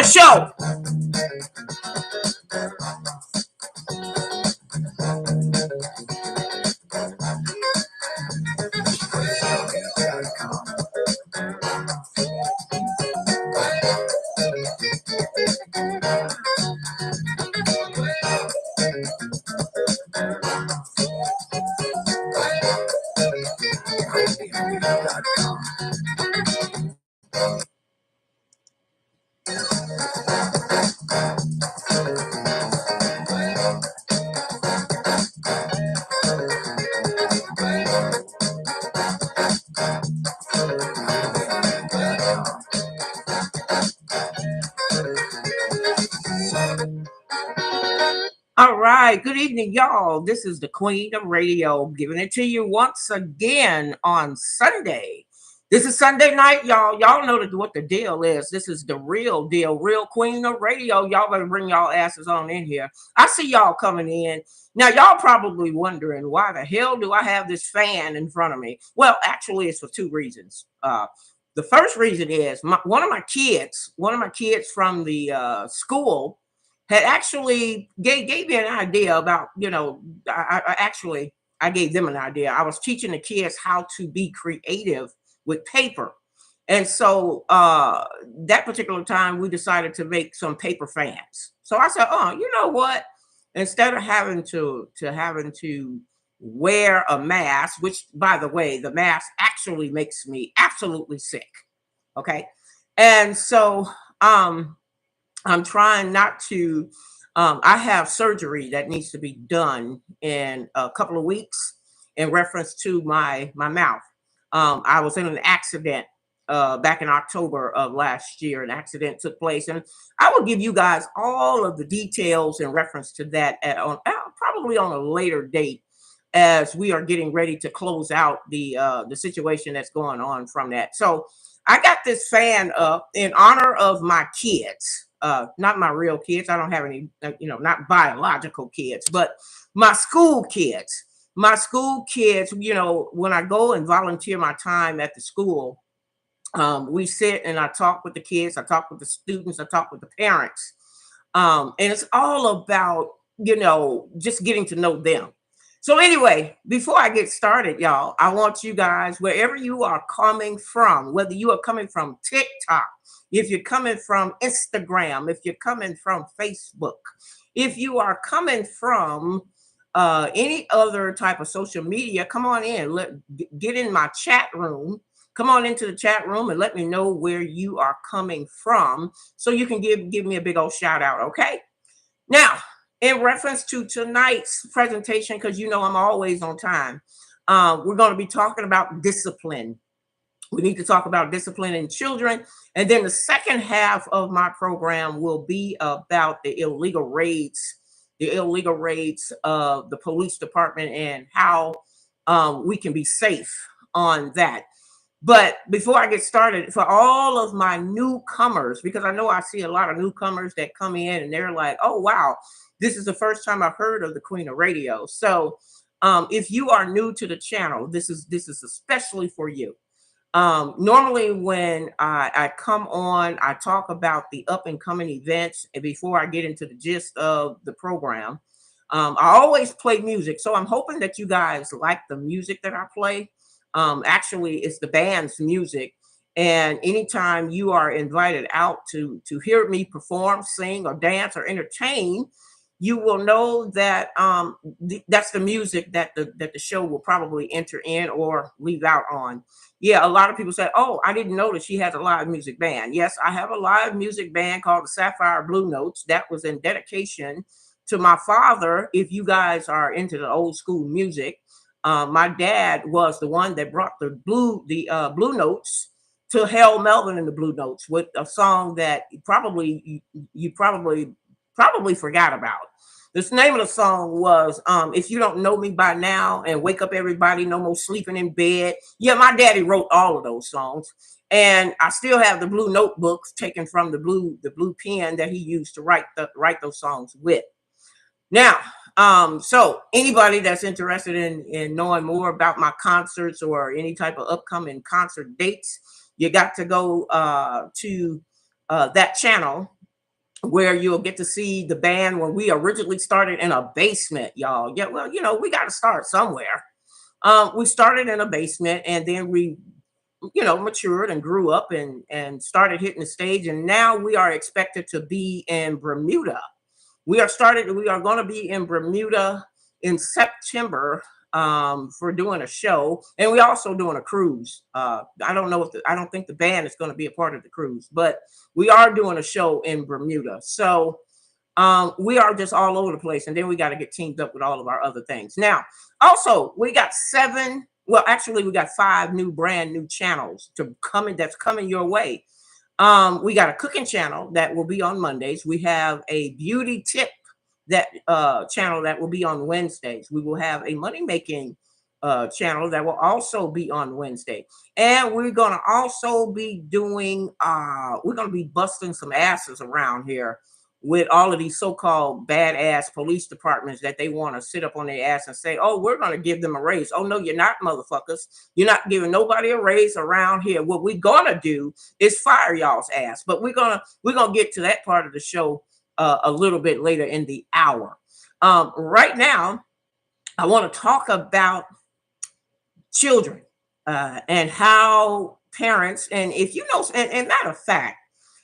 show. All right. Good evening, y'all. This is the Queen of Radio giving it to you once again on Sunday. This is Sunday night, y'all. Y'all know what the deal is. This is the real deal, real Queen of Radio. Y'all better bring y'all asses on in here. I see y'all coming in. Now, y'all probably wondering, why the hell do I have this fan in front of me? Well, actually, it's for two reasons. The first reason is one of my kids from the school had actually gave me an idea about, I gave them an idea. I was teaching the kids how to be creative with paper. And so that particular time we decided to make some paper fans. So I said, oh, you know what? Instead of having to wear a mask, which by the way, the mask actually makes me absolutely sick. Okay. And so I'm trying not to. I have surgery that needs to be done in a couple of weeks in reference to my mouth. I was in an accident back in October of last year. An accident took place, and I will give you guys all of the details in reference to that probably on a later date, as we are getting ready to close out the situation that's going on from that. So I got this fan up in honor of my kids. Not my real kids. I don't have any, not biological kids, but my school kids. My school kids, when I go and volunteer my time at the school, we sit and I talk with the kids, I talk with the students, I talk with the parents. And it's all about, just getting to know them. So anyway, before I get started, y'all, I want you guys, wherever you are coming from, whether you are coming from TikTok, if you're coming from Instagram, if you're coming from Facebook, if you are coming from any other type of social media, come on in, get in my chat room. Come on into the chat room and let me know where you are coming from so you can give me a big old shout out, okay? Now, in reference to tonight's presentation, because I'm always on time, we're going to be talking about discipline. We need to talk about discipline in children. And then the second half of my program will be about the illegal raids of the police department and how we can be safe on that. But before I get started, for all of my newcomers, because I know I see a lot of newcomers that come in and they're like, oh, wow, this is the first time I've heard of the Queen of Radio. So if you are new to the channel, this is especially for you. Normally when I come on, I talk about the up and coming events. And before I get into the gist of the program, I always play music. So I'm hoping that you guys like the music that I play. Actually, it's the band's music. And anytime you are invited out to hear me perform, sing, or dance, or entertain, you will know that that's the music that the show will probably enter in or leave out on. Yeah, a lot of people say, oh, I didn't know that she has a live music band. Yes, I have a live music band called the Sapphire Blue Notes. That was in dedication to my father. If you guys are into the old school music, my dad was the one that brought the Blue Notes to Harold Melvin and the Blue Notes with a song that you probably forgot about. The name of the song was If You Don't Know Me By Now and Wake Up Everybody, No More Sleeping in Bed. Yeah, my daddy wrote all of those songs. And I still have the blue notebooks taken from the blue pen that he used to write those songs with. Now, so anybody that's interested in knowing more about my concerts or any type of upcoming concert dates, you got to go to that channel. where you'll get to see the band when we originally started in a basement, y'all. Yeah, well, we got to start somewhere. We started in a basement, and then we, matured and grew up and started hitting the stage, and now we are expected to be in Bermuda. We are going to be in Bermuda in September, for doing a show, and we also doing a cruise. I don't know I don't think the band is going to be a part of the cruise, but we are doing a show in Bermuda. So we are just all over the place, and then we got to get teamed up with all of our other things. Now, also, we got we got 5 brand new channels that's coming your way. We got a cooking channel that will be on Mondays. We have a beauty tip channel that will be on Wednesdays. We will have a money making channel that will also be on Wednesday. And we're gonna also be doing we're gonna be busting some asses around here with all of these so-called badass police departments that they want to sit up on their ass and say, oh, we're going to give them a raise. Oh, no, you're not, motherfuckers. You're not giving nobody a raise around here. What we're going to do is fire y'all's ass. But we're gonna get to that part of the show a little bit later in the hour. Right now, I want to talk about children and how parents, and if you know, and matter of fact,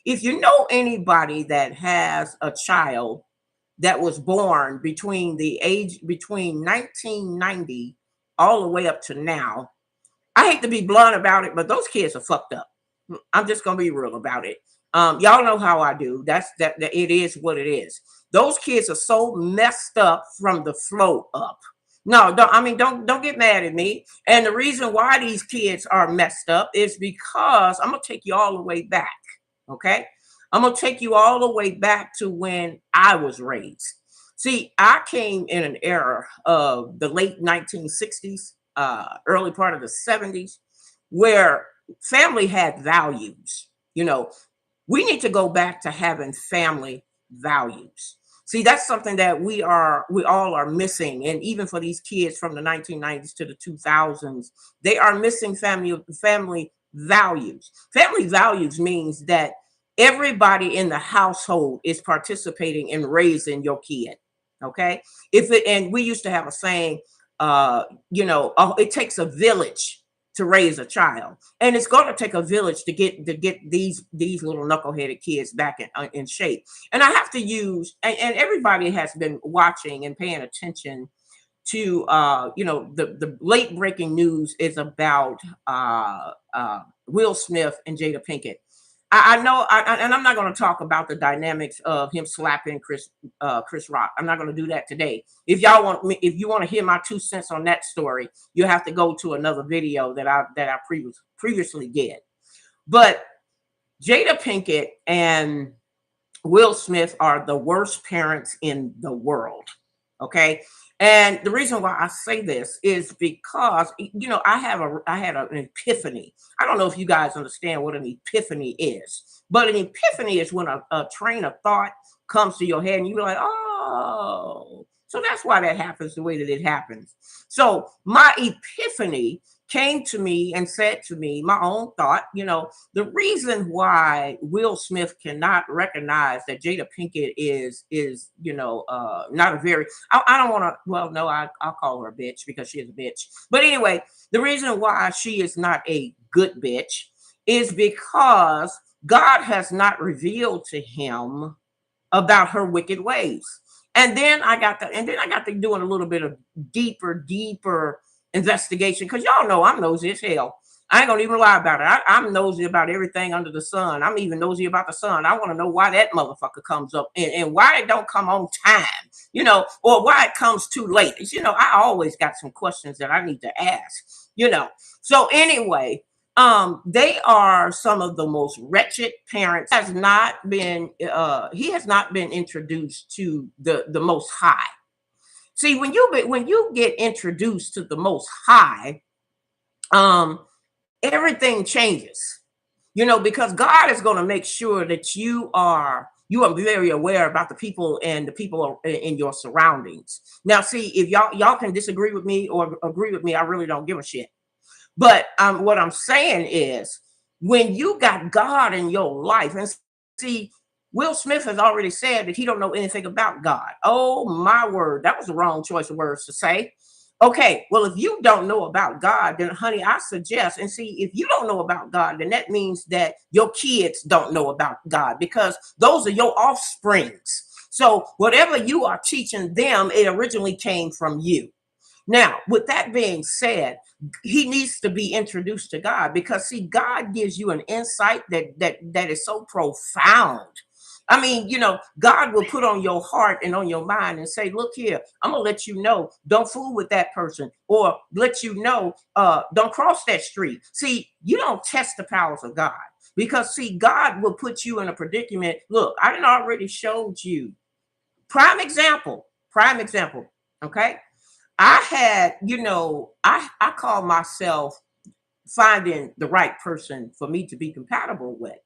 if you know anybody that has a child that was born between 1990 all the way up to now, I hate to be blunt about it, but those kids are fucked up. I'm just gonna be real about it. Y'all know how I do. That it is what it is. Those kids are so messed up from the flow up. No, don't get mad at me. And the reason why these kids are messed up is because I'm gonna take you all the way back. Okay, I'm gonna take you all the way back to when I was raised. See, I came in an era of the late 1960s, early part of the 70s, where family had values. We need to go back to having family values. See, that's something that we all are missing. And even for these kids from the 1990s to the 2000s, they are missing family values. Family values means that everybody in the household is participating in raising your kid. Okay. And we used to have a saying, it takes a village to raise a child, and it's going to take a village to get these little knuckleheaded kids back in shape. And I have to use, and everybody has been watching and paying attention to the late breaking news is about Will Smith and Jada Pinkett. I know, and I'm not going to talk about the dynamics of him slapping Chris Rock. I'm not going to do that today. If you want to hear my 2 cents on that story, you have to go to another video that I previously did. But Jada Pinkett and Will Smith are the worst parents in the world. Okay. And the reason why I say this is because, I had an epiphany. I don't know if you guys understand what an epiphany is, but an epiphany is when a train of thought comes to your head and you're like, oh, so that's why that happens the way that it happens. So my epiphany came to me and said to me, my own thought, the reason why Will Smith cannot recognize that Jada Pinkett is not a very, I don't want to, well, no, I'll call her a bitch because she is a bitch. But anyway, the reason why she is not a good bitch is because God has not revealed to him about her wicked ways. And then I got to doing a little bit of deeper investigation, because y'all know I'm nosy as hell. I ain't gonna even lie about it. I'm nosy about everything under the sun. I'm even nosy about the sun. I want to know why that motherfucker comes up and why it don't come on time, or why it comes too late. I always got some questions that I need to ask, So anyway, they are some of the most wretched parents. He has not been introduced to the Most High. See, when you get introduced to the Most High, everything changes, because God is going to make sure that you are very aware about the people and the people in your surroundings. Now, see, if y'all can disagree with me or agree with me, I really don't give a shit. But what I'm saying is, when you got God in your life, and see, Will Smith has already said that he don't know anything about God. Oh my word, that was the wrong choice of words to say. Okay, well, if you don't know about God, then honey, I suggest, and see, if you don't know about God, then that means that your kids don't know about God, because those are your offsprings. So whatever you are teaching them, it originally came from you. Now, with that being said, he needs to be introduced to God, because see, God gives you an insight that is so profound. I mean, God will put on your heart and on your mind and say, look here, I'm gonna let you know, don't fool with that person, or let you know, don't cross that street. See, you don't test the powers of God, because see, God will put you in a predicament. Look, I done already showed you. Prime example. Okay. I had, I call myself finding the right person for me to be compatible with.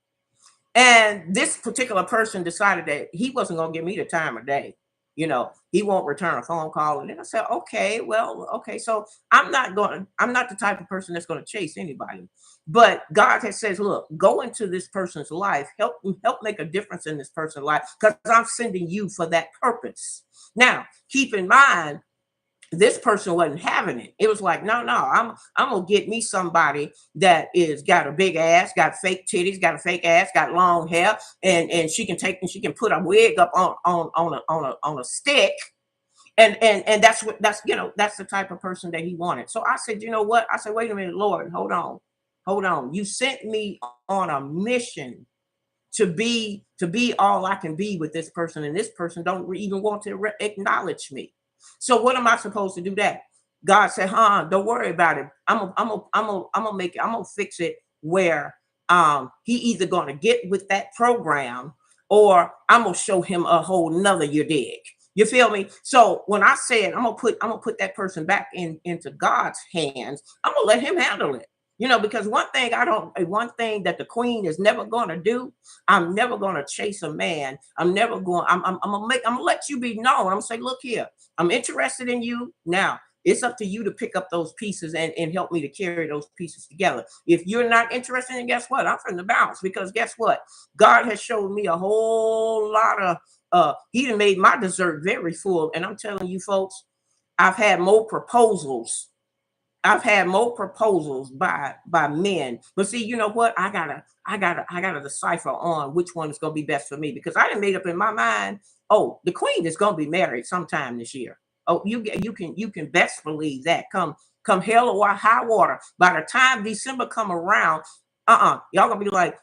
And this particular person decided that he wasn't going to give me the time of day. He won't return a phone call. And then I said, okay, well, okay. So I'm not the type of person that's going to chase anybody. But God has says, look, go into this person's life, help make a difference in this person's life, because I'm sending you for that purpose. Now, keep in mind, this person wasn't having it. It was like, no, I'm gonna get me somebody that is got a big ass, got fake titties, got a fake ass, got long hair, and she can put a wig up on a stick, and that's the type of person that he wanted. So I said, you know what? I said, wait a minute, Lord, hold on. You sent me on a mission to be all I can be with this person, and this person don't even want to acknowledge me. So what am I supposed to do? That God said, don't worry about it. I'm gonna fix it where he either gonna get with that program, or I'm gonna show him a whole nother, you dig. You feel me? So when I said I'm gonna put that person back into God's hands, I'm gonna let him handle it. Because one thing that the queen is never gonna do, I'm never gonna chase a man. I'm gonna let you be known. I'm gonna say, look here, I'm interested in you. Now it's up to you to pick up those pieces and help me to carry those pieces together. If you're not interested, in, guess what? I'm from the bounce, because guess what? God has showed me a whole lot of he done made my dessert very full. And I'm telling you folks, I've had more proposals by men. But see, you know what? I gotta decipher on which one is gonna be best for me, because I done made up in my mind, oh, the queen is gonna be married sometime this year. Oh, you can best believe that. Come hell or high water. By the time December come around, y'all gonna be like,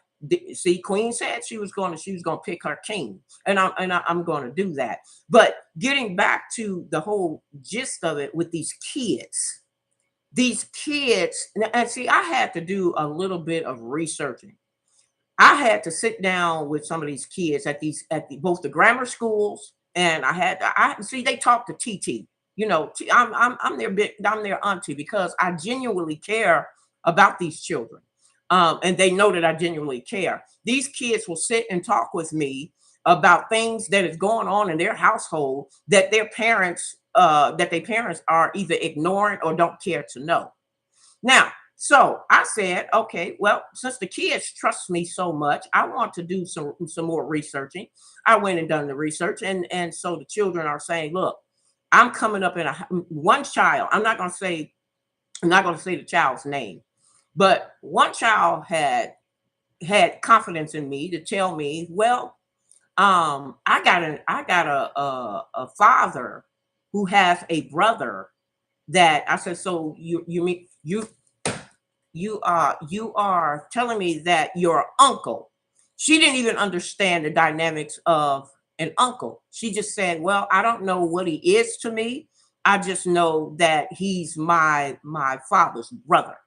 see, Queen said she was gonna pick her king, and I'm gonna do that. But getting back to the whole gist of it with these kids, and see, I had to do a little bit of researching. I had to sit down with some of these kids both the grammar schools, and I see they talk to TT. I'm their auntie, because I genuinely care about these children, and they know that I genuinely care. These kids will sit and talk with me about things that is going on in their household that their parents are either ignoring or don't care to know. Now, so I said, okay, well, since the kids trust me so much, I want to do some more researching. I went and done the research, and so the children are saying, look, I'm coming up in one child. I'm not going to say the child's name, but one child had confidence in me to tell me, well, I got a father who has a brother that I said, so you mean you are telling me that your uncle. She didn't even understand the dynamics of an uncle. She just said, well, I don't know what he is to me. I just know that he's my father's brother.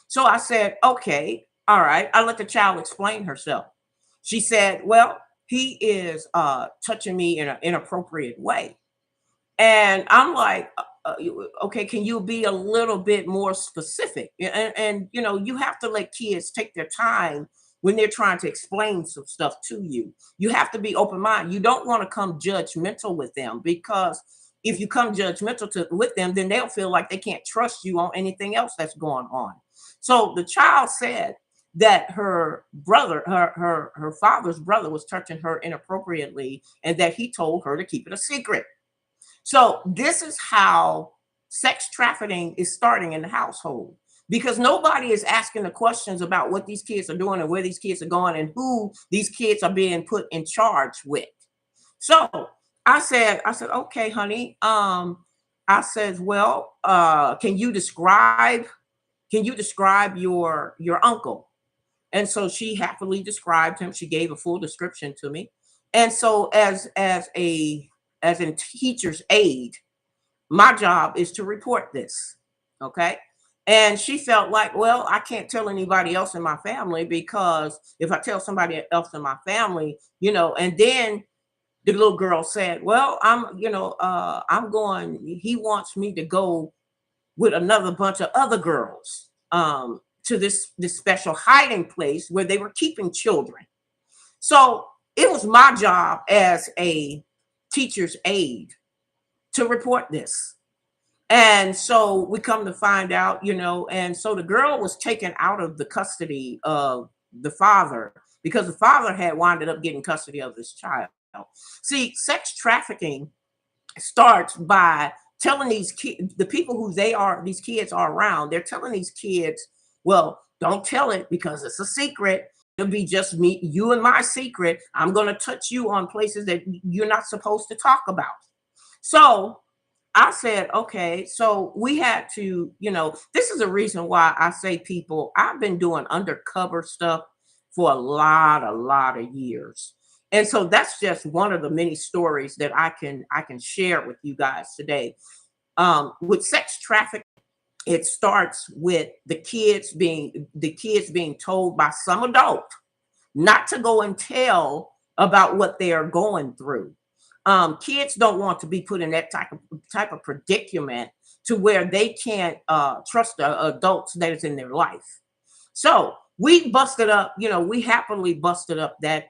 So I said, okay, all right. I let the child explain herself. She said, well, he is touching me in an inappropriate way. And I'm like, okay, can you be a little bit more specific? And you have to let kids take their time when they're trying to explain some stuff to you. You have to be open minded. You don't want to come judgmental with them, because if you come judgmental with them, then they'll feel like they can't trust you on anything else that's going on. So the child said that her brother, her father's brother, was touching her inappropriately, and that he told her to keep it a secret. So this is how sex trafficking is starting in the household, because nobody is asking the questions about what these kids are doing and where these kids are going and who these kids are being put in charge with. So I said, okay, honey. I said, well, can you describe your uncle? And so she happily described him. She gave a full description to me. And so as a teacher's aide, my job is to report this. Okay. And she felt like, well, I can't tell anybody else in my family, because if I tell somebody else in my family, and then the little girl said, well, I'm going, he wants me to go with another bunch of other girls to this special hiding place where they were keeping children. So it was my job as a teacher's aide to report this. And so we come to find out, and so the girl was taken out of the custody of the father, because the father had winded up getting custody of this child. See, sex trafficking starts by telling these kids, the people who these kids are around, they're telling these kids, well, don't tell it because it's a secret. It'll be just me, you and my secret. I'm going to touch you on places that you're not supposed to talk about. So I said, okay, so we had to, this is a reason why I say, people, I've been doing undercover stuff for a lot of years. And so that's just one of the many stories that I can share with you guys today. With sex trafficking, it starts with the kids being told by some adult not to go and tell about what they are going through. Kids don't want to be put in that type of predicament to where they can't trust the adults that is in their life. So we busted up, we happily busted up that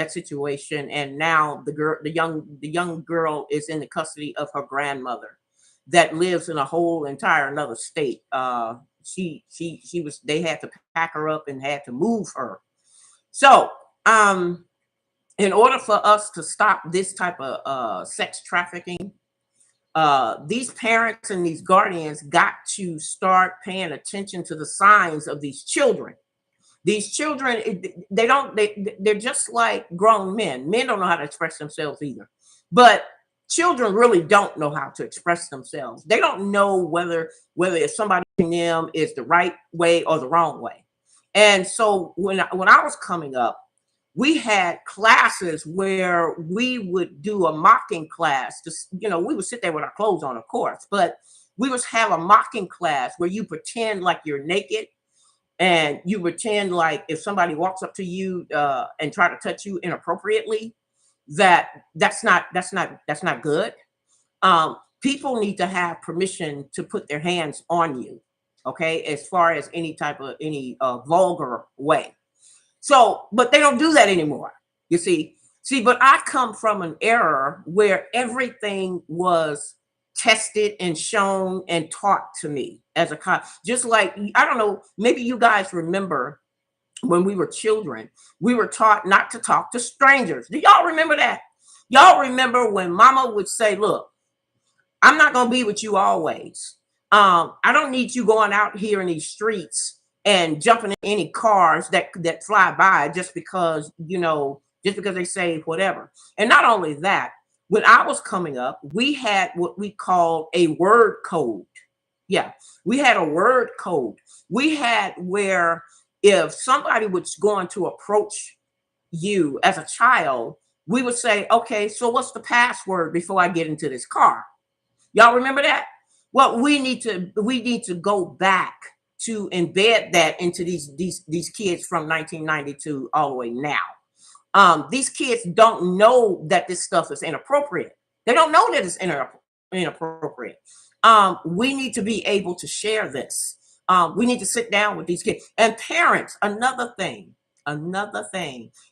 situation, and now the young girl is in the custody of her grandmother that lives in a whole entire another state. They had to pack her up and had to move her. So in order for us to stop this type of sex trafficking, these parents and these guardians got to start paying attention to the signs of these children. These children, they're just like grown men. Men don't know how to express themselves either. But children really don't know how to express themselves. They don't know whether if somebody in them is the right way or the wrong way. And so when I was coming up, we had classes where we would do a mocking class. We would sit there with our clothes on, of course, but we would have a mocking class where you pretend like you're naked, and you pretend like if somebody walks up to you and try to touch you inappropriately, that's not good. People need to have permission to put their hands on you, okay, as far as any vulgar way. So, but they don't do that anymore, you see. But I come from an era where everything was tested and shown and taught to me as a cop. Just like, I don't know, maybe you guys remember when we were children, we were taught not to talk to strangers. Do y'all remember that? Y'all remember when mama would say, look, I'm not going to be with you always. I don't need you going out here in these streets and jumping in any cars that fly by just because they say whatever. And not only that, when I was coming up, we had what we called a word code. Yeah, we had a word code. We had where if somebody was going to approach you as a child, we would say, okay, so what's the password before I get into this car? Y'all remember that? Well, we need to go back to embed that into these kids from 1992 all the way now. These kids don't know that this stuff is inappropriate. They don't know that it's inappropriate. We need to be able to share this. We need to sit down with these kids. And parents, another thing,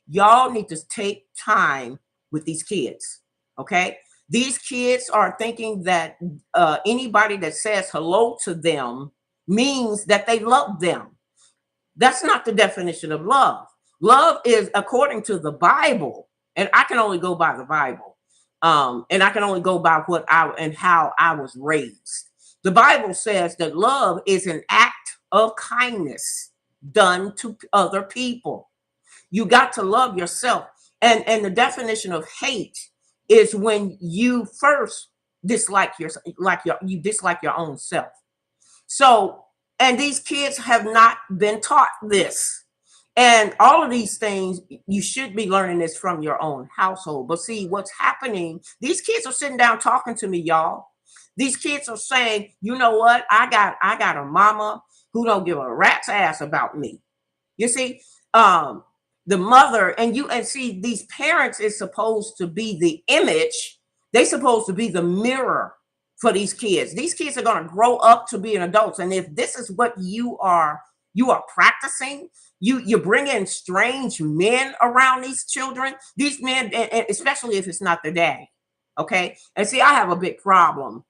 y'all need to take time with these kids, okay? These kids are thinking that anybody that says hello to them means that they love them. That's not the definition of love. Love is according to the Bible, and I can only go by the Bible. And I can only go by what I and how I was raised. The Bible says that love is an act of kindness done to other people. You got to love yourself. And the definition of hate is when you first dislike you dislike your own self. So, and these kids have not been taught this. And all of these things, you should be learning this from your own household. But see, what's happening, these kids are sitting down talking to me, y'all. These kids are saying, you know what? I got a mama who don't give a rat's ass about me. You see, the mother and see, these parents is supposed to be the image. They supposed to be the mirror for these kids. These kids are going to grow up to be an adults. And if this is what you are practicing, you bring in strange men around these children, these men, and especially if it's not their daddy. Okay. And see, I have a big problem.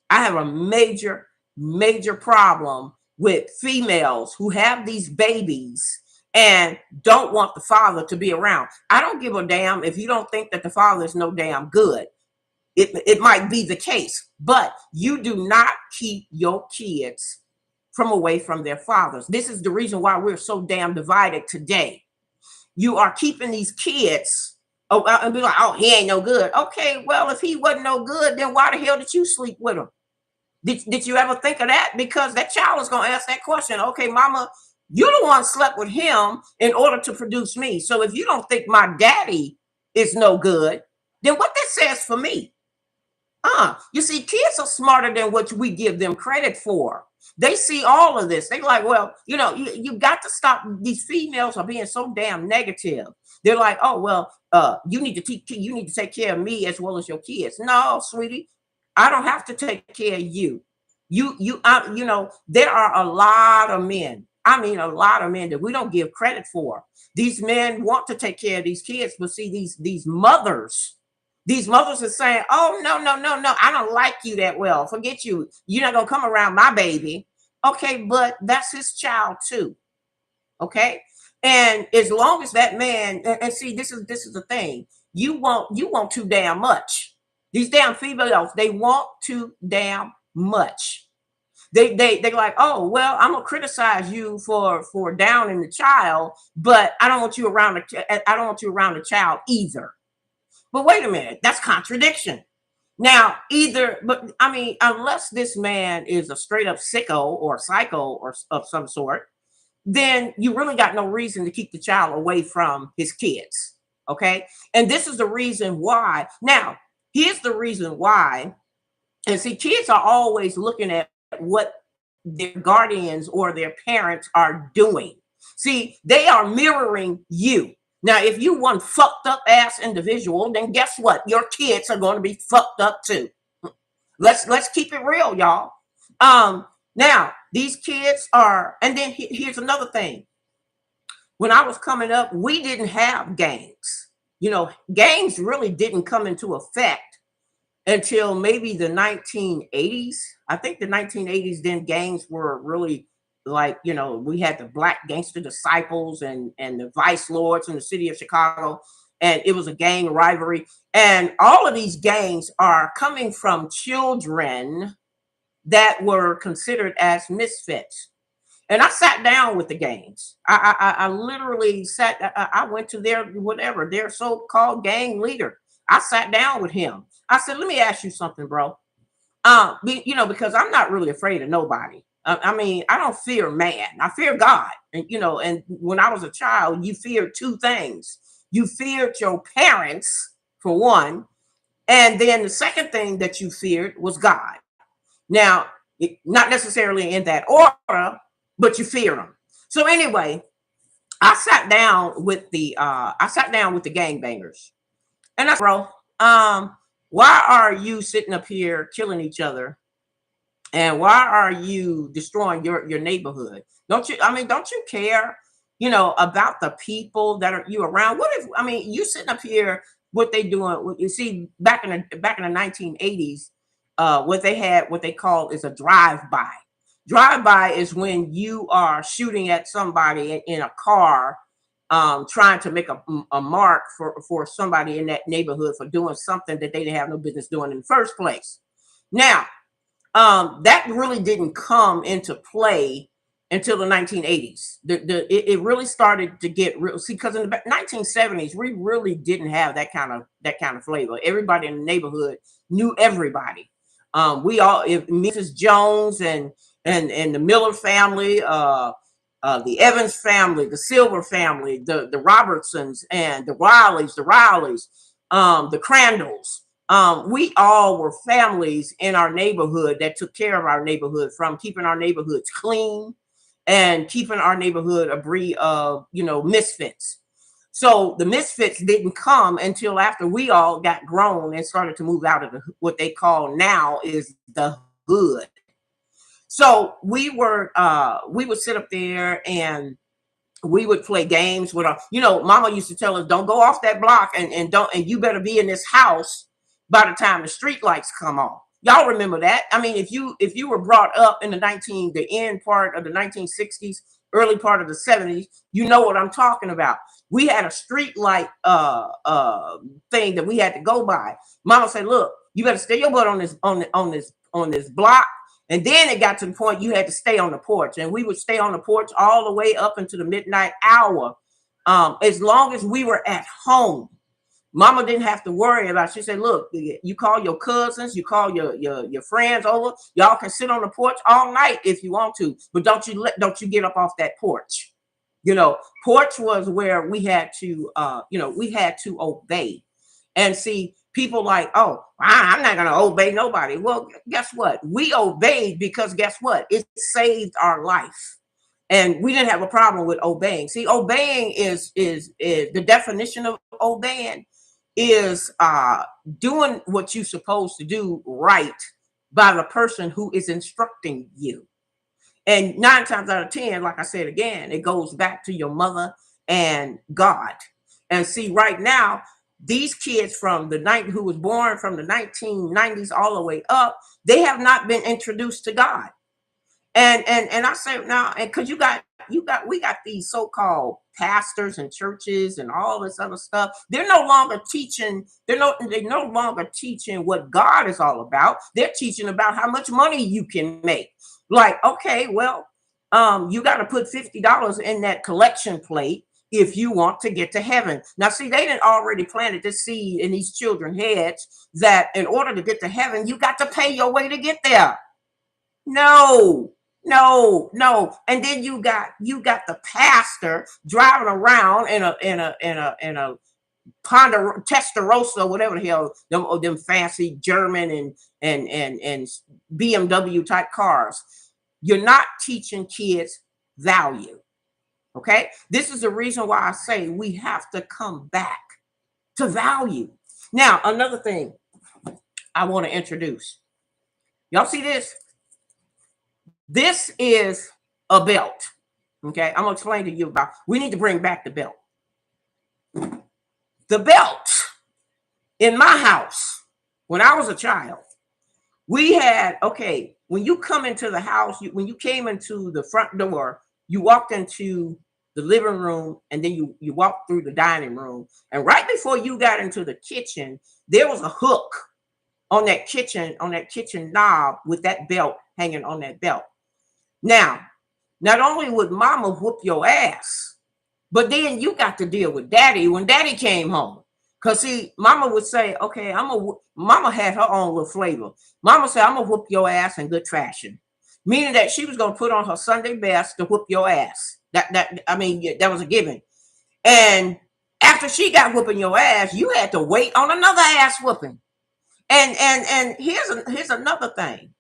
I have a major, major problem with females who have these babies and don't want the father to be around. I don't give a damn if you don't think that the father is no damn good. It might be the case, but you do not keep your kids from away from their fathers. This is the reason why we're so damn divided today. You are keeping these kids and be like, oh, he ain't no good. Okay, well, if he wasn't no good, then why the hell did you sleep with him? Did you ever think of that? Because that child is going to ask that question. Okay, mama, you the one slept with him in order to produce me. So if you don't think my daddy is no good, then what that says for me? You see, kids are smarter than what we give them credit for. They see all of this. They're like, well, you got to stop. These females are being so damn negative. They're like, oh, well, you need to take care of me as well as your kids. No, sweetie, I don't have to take care of you. There are a lot of men. I mean, a lot of men that we don't give credit for. These men want to take care of these kids, but see, these mothers are saying, oh, no, I don't like you that well. Forget you. You're not going to come around my baby. Okay, but that's his child too. Okay. And as long as that man, and see, this is the thing. You want too damn much. These damn females, they want too damn much. They're like, oh, well, I'm gonna criticize you for downing the child, but I don't want you around the child either. But wait a minute, that's contradiction. Now, unless this man is a straight up sicko or psycho or of some sort, then you really got no reason to keep the child away from his kids. Okay. And this is the reason why. Now, here's the reason why. And see, kids are always looking at what their guardians or their parents are doing. See, they are mirroring you. Now, if you one fucked up ass individual, then guess what? Your kids are going to be fucked up too. Let's keep it real, y'all. Now these kids are, and then here's another thing. When I was coming up, we didn't have gangs. Gangs really didn't come into effect until maybe the 1980s. I think the 1980s, then gangs were really like, we had the Black Gangster Disciples and the Vice Lords in the city of Chicago, and it was a gang rivalry. And all of these gangs are coming from children that were considered as misfits. And I sat down with the gangs. I literally I went to their so-called gang leader. I sat down with him. I said, let me ask you something, bro. Because I'm not really afraid of nobody. I don't fear man. I fear God. And when I was a child, you feared two things. You feared your parents, for one. And then the second thing that you feared was God. Now, not necessarily in that order, but you fear them. So anyway, I sat down with the gangbangers. And I said, bro, why are you sitting up here killing each other? And why are you destroying your neighborhood? Don't you care, about the people that are you around? You sitting up here, what they doing? You see, back in the 1980s, what they called is a drive-by. Drive-by is when you are shooting at somebody in a car, trying to make a mark for somebody in that neighborhood for doing something that they didn't have no business doing in the first place. Now, that really didn't come into play until the 1980s. It really started to get real. See, because in the 1970s, we really didn't have that kind of flavor. Everybody in the neighborhood knew everybody. We all, if Mrs. Jones and the Miller family, the Evans family, the Silver family, the Robertsons and the Rileys, the Crandalls. We all were families in our neighborhood that took care of our neighborhood, from keeping our neighborhoods clean and keeping our neighborhood a breed of, misfits. So the misfits didn't come until after we all got grown and started to move out of what they call now is the hood. So we would sit up there and we would play games with our, mama used to tell us, don't go off that block and you better be in this house by the time the street lights come on. Y'all remember that? I mean, if you were brought up in the end part of the 1960s, early part of the 70s, you know what I'm talking about. We had a street light thing that we had to go by. Mama said, look, you better stay your butt on this block. And then it got to the point you had to stay on the porch, and we would stay on the porch all the way up into the midnight hour, as long as we were at home. Mama didn't have to worry about it. She said, look, you call your cousins, you call your friends over. Y'all can sit on the porch all night if you want to, but don't you get up off that porch. Porch was where we had to obey. And see, people like, oh, I'm not going to obey nobody. Well, guess what? We obeyed because guess what? It saved our life. And we didn't have a problem with obeying. See, obeying is the definition of obeying is doing what you're supposed to do right by the person who is instructing you. And 9 times out of 10, like I said again, it goes back to your mother and God. And see, right now, these kids who was born from the 1990s all the way up, they have not been introduced to God. And I say now, and because we got these so-called pastors and churches and all this other stuff. They're no longer teaching. They're no longer teaching what God is all about. They're teaching about how much money you can make. Like, okay, well, you got to put $50 in that collection plate if you want to get to heaven. Now, see, they didn't already planted this seed in these children's heads that in order to get to heaven, you got to pay your way to get there. No. And then you got the pastor driving around in a Testarossa, whatever the hell, them fancy German and BMW type cars. You're not teaching kids value. Okay, this is the reason why I say we have to come back to value. Now, another thing I want to introduce. Y'all see this? This is a belt. Okay, I'm gonna explain to you about. We need to bring back the belt. The belt in my house when I was a child, we had, okay, when you come into the house, when you came into the front door, you walked into the living room, and then you walked through the dining room. And right before you got into the kitchen, there was a hook on that kitchen knob with that belt hanging on that belt. Now, not only would mama whoop your ass, but then you got to deal with daddy when daddy came home. Because see, mama would say, okay, mama had her own little flavor. Mama said, I'm going to whoop your ass in good fashion. Meaning that she was going to put on her Sunday best to whoop your ass. That was a given. And after she got whooping your ass, you had to wait on another ass whooping. And here's another thing.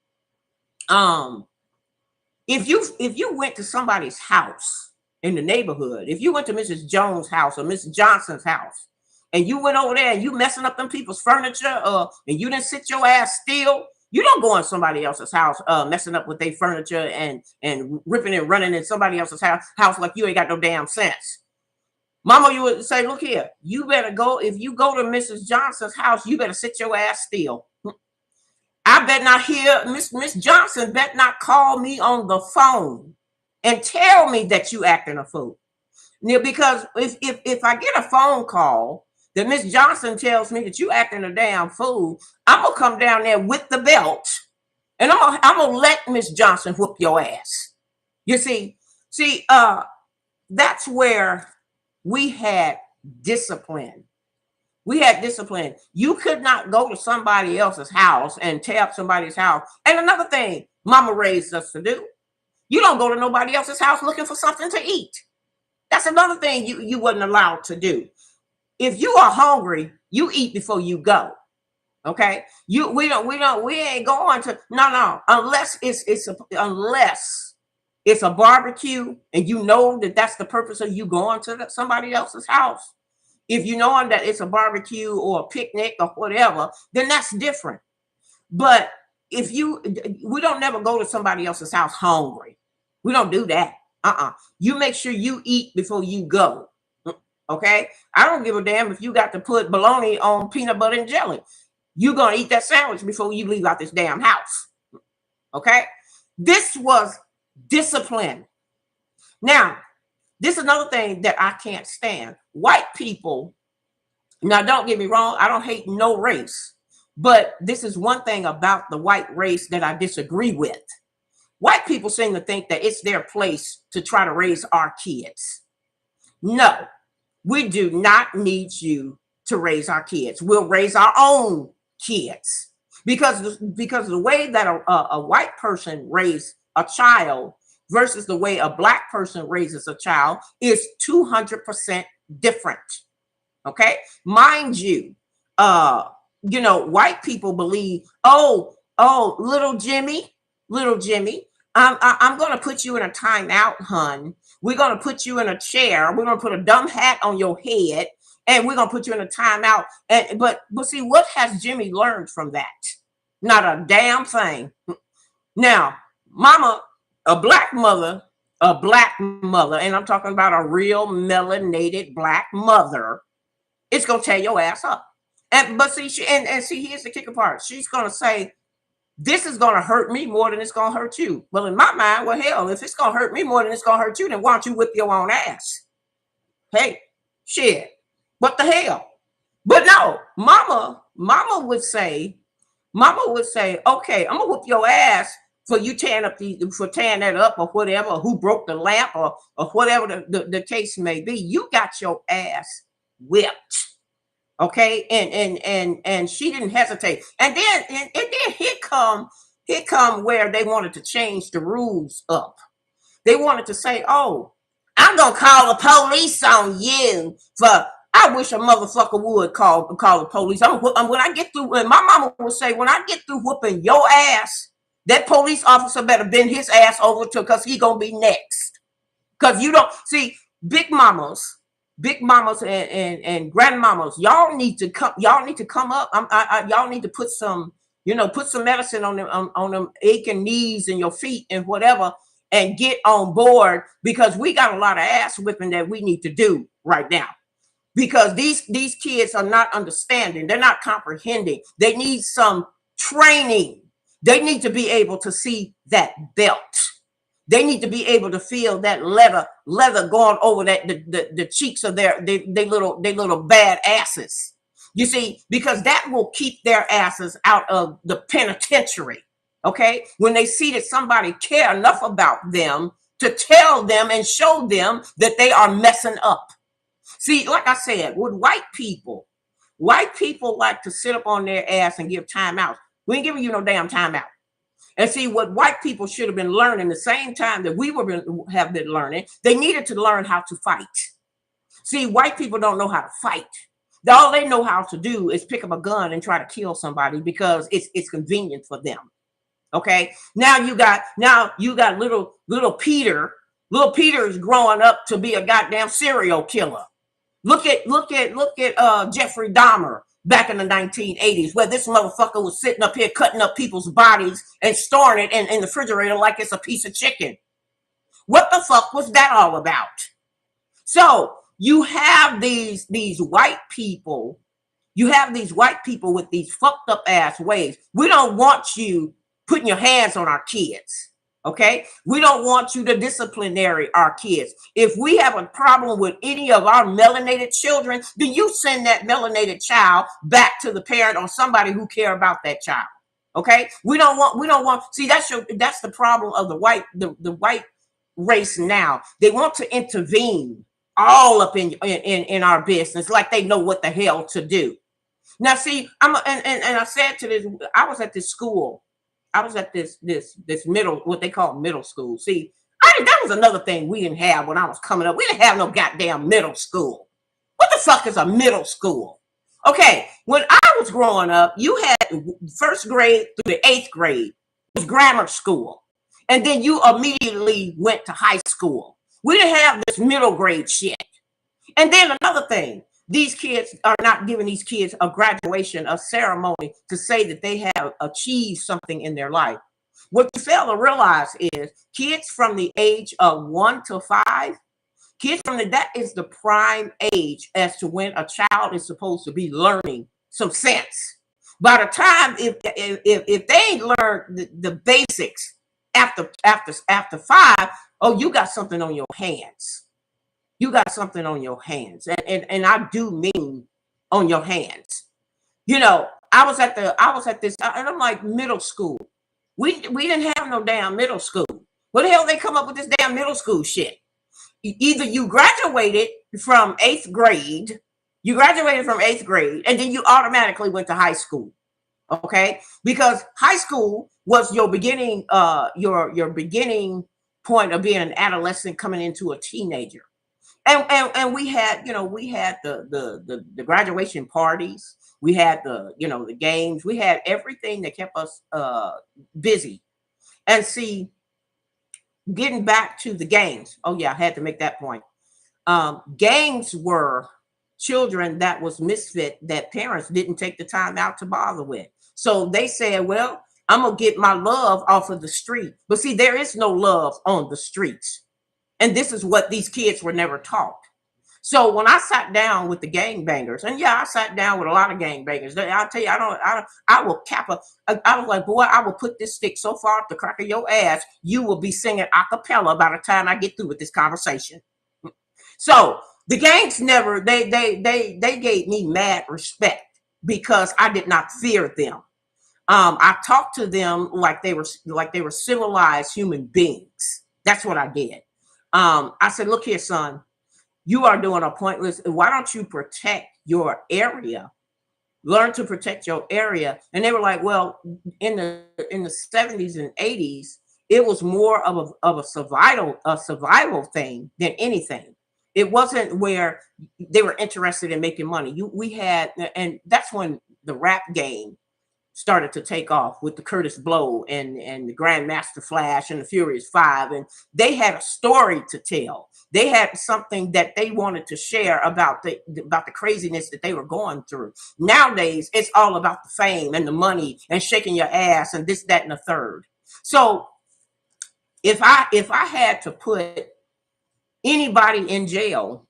If you went to somebody's house in the neighborhood, if you went to Mrs. Jones' house or Mrs. Johnson's house, and you went over there and you messing up them people's furniture, and you didn't sit your ass still, you don't go in somebody else's house messing up with their furniture and ripping and running in somebody else's house like you ain't got no damn sense. Mama, you would say, look here, you better go. If you go to Mrs. Johnson's house, you better sit your ass still. I bet not hear Miss Johnson bet not call me on the phone and tell me that you acting a fool. Now, because if I get a phone call that Miss Johnson tells me that you acting a damn fool, I'm gonna come down there with the belt and I'm gonna let Miss Johnson whoop your ass. You see, that's where we had discipline. We had discipline. You could not go to somebody else's house and tear up somebody's house. And another thing, mama raised us to do, you don't go to nobody else's house looking for something to eat. That's another thing you wasn't allowed to do. If you are hungry, you eat before you go. Okay? We ain't going to no unless unless it's a barbecue and you know that that's the purpose of you going to somebody else's house. If you know that it's a barbecue or a picnic or whatever, then that's different. But we don't never go to somebody else's house hungry. We don't do that. You make sure you eat before you go. Okay? I don't give a damn if you got to put bologna on peanut butter and jelly. You're going to eat that sandwich before you leave out this damn house. Okay? This was discipline. Now, this is another thing that I can't stand. White people, now don't get me wrong, I don't hate no race, but this is one thing about the white race that I disagree with. White people seem to think that it's their place to try to raise our kids. No, we do not need you to raise our kids. We'll raise our own kids because the way that a white person raised a child versus the way a black person raises a child is 200% different. Okay, mind you, white people believe, oh, little Jimmy, I'm going to put you in a timeout, hun. We're going to put you in a chair. We're going to put a dumb hat on your head, and we're going to put you in a timeout. But see, what has Jimmy learned from that? Not a damn thing. Now, mama, a black mother, and I'm talking about a real melanated black mother, it's going to tear your ass up. But see, here's the kicker part. She's going to say, this is going to hurt me more than it's going to hurt you. Well, in my mind, well, hell, if it's going to hurt me more than it's going to hurt you, then why don't you whip your own ass? Hey, shit, what the hell? But no, mama would say, okay, I'm going to whip your ass for you tearing that up or whatever, or who broke the lamp or whatever the case may be. You got your ass whipped. Okay, and she didn't hesitate, and then here come where they wanted to change the rules up. They wanted to say, "Oh, I'm gonna call the police on you for." I wish a motherfucker would call the police. When I get through, when my mama would say, when I get through whooping your ass, that police officer better bend his ass over to, because he gonna be next. Because you don't see big mamas and grandmamas, y'all need to come up. Y'all need to put some medicine on them aching knees and your feet and whatever, and get on board, because we got a lot of ass whipping that we need to do right now, because these kids are not understanding. They're not comprehending. They need some training. They need to be able to see that belt. They need to be able to feel that leather going over the cheeks of their little bad asses. You see, because that will keep their asses out of the penitentiary. Okay, when they see that somebody care enough about them to tell them and show them that they are messing up. See, like I said, with white people like to sit up on their ass and give timeouts. We ain't giving you no damn timeout. And see, what white people should have been learning the same time that we have been learning, they needed to learn how to fight. See, white people don't know how to fight. All they know how to do is pick up a gun and try to kill somebody because it's convenient for them. Okay. Now you got little Peter. Little Peter is growing up to be a goddamn serial killer. Look at Jeffrey Dahmer back in the 1980s, where this motherfucker was sitting up here cutting up people's bodies and storing it in the refrigerator like it's a piece of chicken. What the fuck was that all about? So you have these white people You have these white people with these fucked up ass ways. We don't want you putting your hands on our kids. Okay, we don't want you to disciplinary our kids. If we have a problem with any of our melanated children, then you send that melanated child back to the parent or somebody who care about that child. Okay, we don't want. See, that's the problem of the white race now. They want to intervene all up in our business, like they know what the hell to do. Now, see, and I said to this, I was at this school. I was at this middle, what they call middle school. See, that was another thing we didn't have when I was coming up. We didn't have no goddamn middle school. What the fuck is a middle school? Okay, when I was growing up, you had first grade through the eighth grade. It was grammar school. And then you immediately went to high school. We didn't have this middle grade shit. And then another thing, these kids are not giving these kids a graduation, a ceremony to say that they have achieved something in their life. What you fail to realize is kids from the age of 1 to 5, that is the prime age as to when a child is supposed to be learning some sense. By the time, if they ain't learned the basics after 5, oh, you got something on your hands. You got something on your hands, and I do mean on your hands. You know, I was at this, and I'm like, middle school. We didn't have no damn middle school. What the hell they come up with this damn middle school shit? Either you graduated from 8th grade, and then you automatically went to high school. Okay, because high school was your beginning, your beginning point of being an adolescent coming into a teenager. And we had, we had the graduation parties, we had the games, we had everything that kept us busy. And see, getting back to the games, oh yeah, I had to make that point. Games were children that was misfit that parents didn't take the time out to bother with. So they said, well, I'm gonna get my love off of the street. But see, there is no love on the streets. And this is what these kids were never taught. So when I sat down with the gangbangers, and yeah, I sat down with a lot of gangbangers. I'll tell you, I will I was like, boy, I will put this stick so far up the crack of your ass, you will be singing a cappella by the time I get through with this conversation. So the gangs never, they gave me mad respect because I did not fear them. I talked to them like they were civilized human beings. That's what I did. I said, look here, son, you are doing a pointless. Why don't you protect your area? Learn to protect your area. And they were like, well, in the 70s and 80s, it was more of a survival thing than anything. It wasn't where they were interested in making money. And that's when the rap game started to take off with the Curtis Blow and the Grandmaster Flash and the Furious Five. And they had a story to tell. They had something that they wanted to share about the craziness that they were going through. Nowadays, it's all about the fame and the money and shaking your ass and this, that, and the third. So if I had to put anybody in jail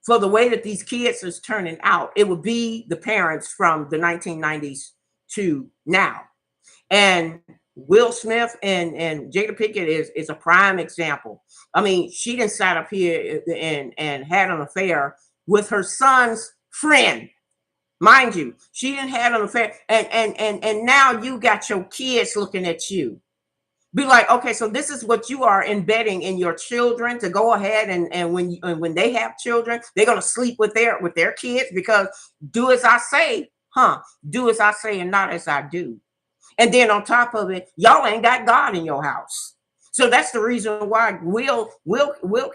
for the way that these kids is turning out, it would be the parents from the 1990s to now. And Will Smith and Jada Pinkett is a prime example. I mean, she done sat up here and had an affair with her son's friend. Mind you, she didn't have an affair. And now you got your kids looking at you. Be like, okay, so this is what you are embedding in your children to go ahead and when they have children, they're gonna sleep with their kids because do as I say, do as I say and not as I do. And then on top of it, y'all ain't got God in your house. So that's the reason why Will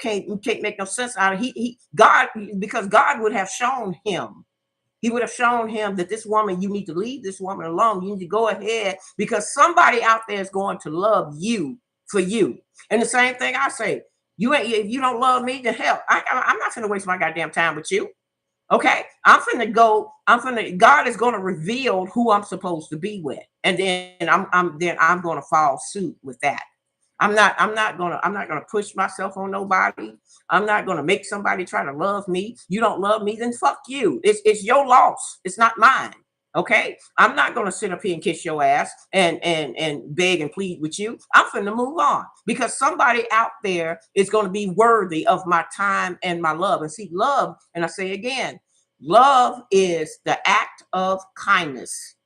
can't make no sense out of God, because God would have shown him. He would have shown him that this woman, you need to leave this woman alone. You need to go ahead because somebody out there is going to love you for you. And the same thing I say, if you don't love me, then hell, I'm not going to waste my goddamn time with you. Okay, God is going to reveal who I'm supposed to be with. And then I'm going to follow suit with that. I'm not gonna push myself on nobody. I'm not gonna make somebody try to love me. You don't love me, then fuck you. It's your loss. It's not mine. Okay, I'm not gonna sit up here and kiss your ass and beg and plead with you. I'm finna move on because somebody out there is gonna be worthy of my time and my love. And see, love, and I say again, love is the act of kindness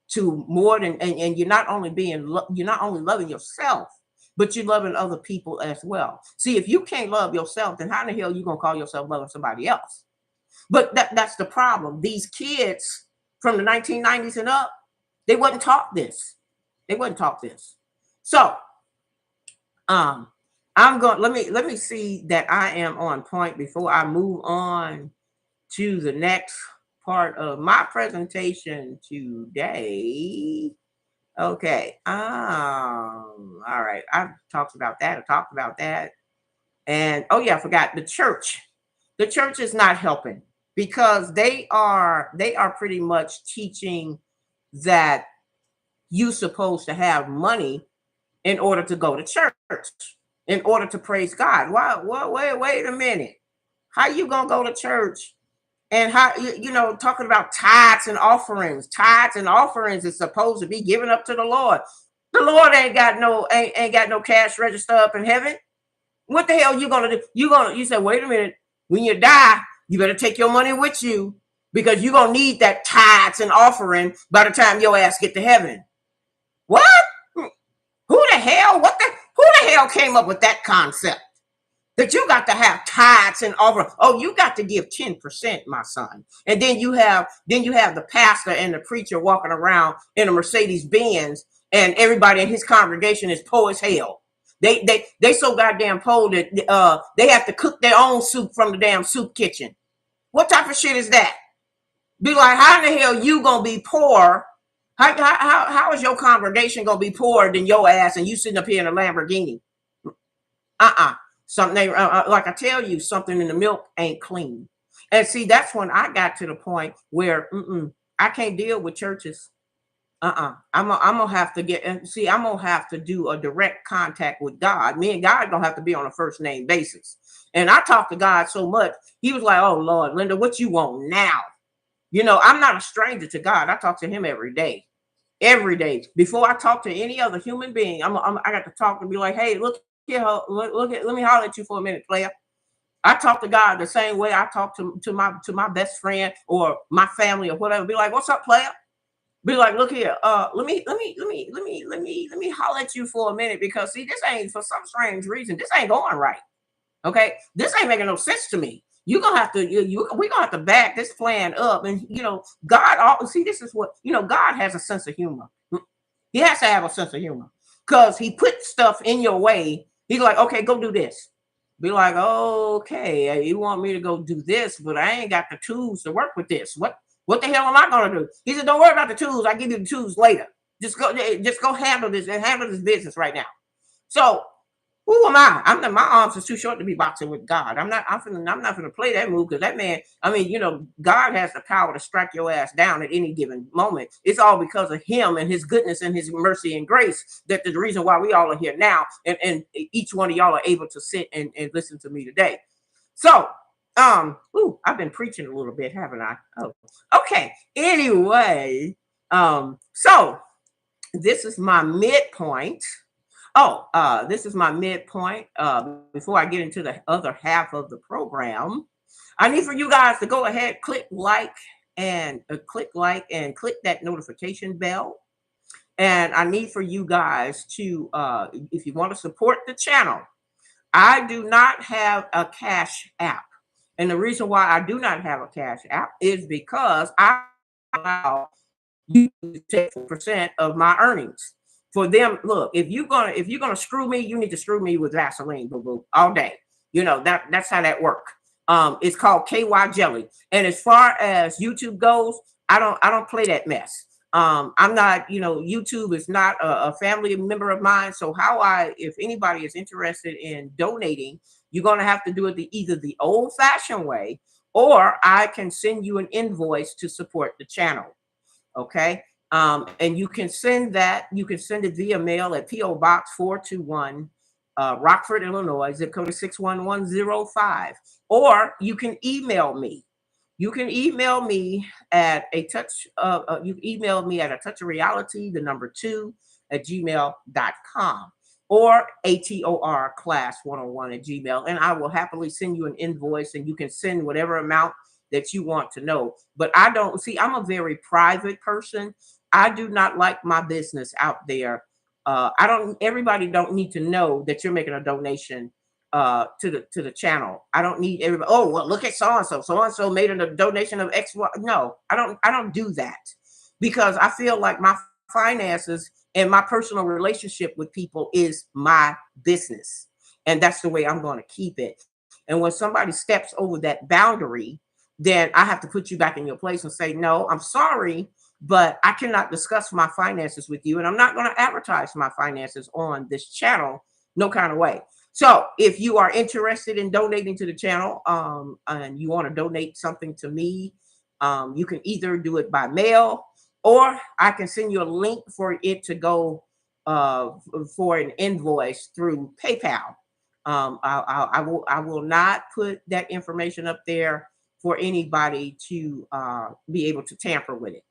to more than, and you're not only you're not only loving yourself, but you're loving other people as well. See, if you can't love yourself, then how in the hell you gonna call yourself loving somebody else? But that's the problem. These kids from the 1990s and up, they wasn't taught this. They wasn't taught this. So I'm going, let me see that I am on point before I move on to the next part of my presentation today. Okay. All right. I've talked about that. I talked about that. And oh yeah, I forgot the church. The church is not helping because they are pretty much teaching that you're supposed to have money in order to go to church, in order to praise God. Why? Wait a minute. How you gonna go to church? And how you know, talking about tithes and offerings. Tithes and offerings is supposed to be given up to the Lord. The Lord ain't got no cash register up in heaven. What the hell you gonna do? You say, wait a minute, when you die, you better take your money with you because you're gonna need that tithes and offering by the time your ass get to heaven. What? Who the hell? Who the hell came up with that concept? That you got to have tithes and offering. Oh, you got to give 10%, my son. And then you have the pastor and the preacher walking around in a Mercedes Benz, and everybody in his congregation is poor as hell. They so goddamn poor that they have to cook their own soup from the damn soup kitchen. What type of shit is that? Be like, how in the hell you gonna be poor? How is your congregation gonna be poorer than your ass and you sitting up here in a Lamborghini? Something like I tell you, something in the milk ain't clean. And see, that's when I got to the point where I can't deal with churches. I'm gonna have to I'm gonna have to do a direct contact with God. Me and God gonna have to be on a first name basis. And I talked to God so much, he was like, "Oh Lord, Linda, what you want now?" You know, I'm not a stranger to God. I talk to him every day. Every day. Before I talk to any other human being, I got to talk and be like, "Hey, look here, let me holler at you for a minute, player." I talk to God the same way I talk to my best friend or my family or whatever. Be like, "What's up, player?" Be like, "Look here, let me holler at you for a minute because see, this ain't, for some strange reason, this ain't going right. Okay, this ain't making no sense to me. You're gonna have to we're gonna have to back this plan up." And you know, God, see, this is what, you know, God has a sense of humor. He has to have a sense of humor because he put stuff in your way. He's like, "Okay, go do this." Be like, "Okay, you want me to go do this, but I ain't got the tools to work with this. What the hell am I gonna do?" He said, "Don't worry about the tools. I give you the tools later. Just go handle this and handle this business right now." So who am I? My arms are too short to be boxing with God. I'm not gonna play that move because that man, I mean, you know, God has the power to strike your ass down at any given moment. It's all because of him and his goodness and his mercy and grace that the reason why we all are here now. And each one of y'all are able to sit and listen to me today. So, I've been preaching a little bit, haven't I? Oh, okay. Anyway, so this is my midpoint. This is my midpoint. Before I get into the other half of the program, I need for you guys to go ahead, click like and click that notification bell. And I need for you guys to, if you want to support the channel, I do not have a cash app. And the reason why I do not have a cash app is because I allow you to take 4% of my earnings. For them, look, if you're gonna screw me, you need to screw me with Vaseline, boo boo, all day. You know, that's how that works. It's called KY jelly. And as far as YouTube goes, I don't play that mess. I'm not, you know, YouTube is not a family member of mine. So if anybody is interested in donating, you're gonna have to do it either the old-fashioned way, or I can send you an invoice to support the channel. Okay. And you can send that, you can send it via mail at P.O. Box 421, Rockford, Illinois, zip code is 61105. Or you can email me. You can email me at you can email me at a touch of reality, the number 2 at gmail.com, or ATOR class 101 at gmail. And I will happily send you an invoice, and you can send whatever amount that you want to know. But I don't see, I'm a very private person. I do not like my business out there. I don't, everybody don't need to know that you're making a donation to the channel. I don't need everybody, oh well, look at so and so. So and so made a donation of X. Y. No, I don't do that, because I feel like my finances and my personal relationship with people is my business. And that's the way I'm going to keep it. And when somebody steps over that boundary, then I have to put you back in your place and say, no, I'm sorry, but I cannot discuss my finances with you. And I'm not going to advertise my finances on this channel, no kind of way. So if you are interested in donating to the channel, and you want to donate something to me, you can either do it by mail, or I can send you a link for it to go for an invoice through PayPal. I will not put that information up there for anybody to be able to tamper with it.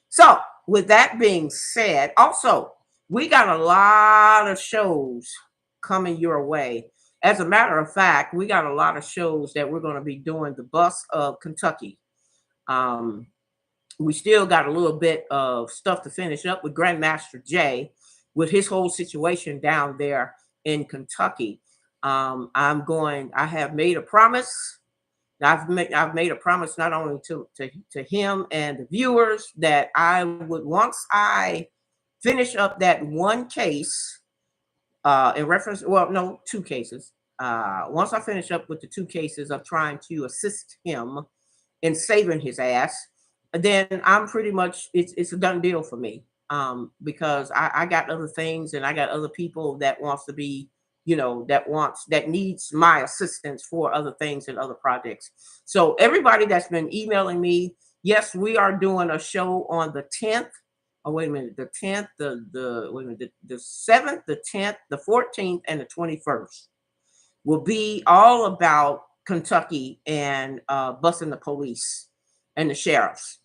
So with that being said, also, we got a lot of shows coming your way. As a matter of fact, we got a lot of shows that we're going to be doing the bus of Kentucky. We still got a little bit of stuff to finish up with Grandmaster Jay, with his whole situation down there in Kentucky. I have made a promise. I've made a promise not only to him and the viewers, that I would, once I finish up that one case, in reference, well, no, 2 cases. Once I finish up with the 2 cases of trying to assist him in saving his ass, then I'm pretty much, it's a done deal for me. Because I got other things, and I got other people that wants to be, that needs my assistance for other things and other projects. So everybody that's been emailing me, yes, we are doing a show on the 10th. Oh, wait a minute, the 10th, wait a minute, the 7th, the 10th, the 14th, and the 21st will be all about Kentucky and busting the police and the sheriffs.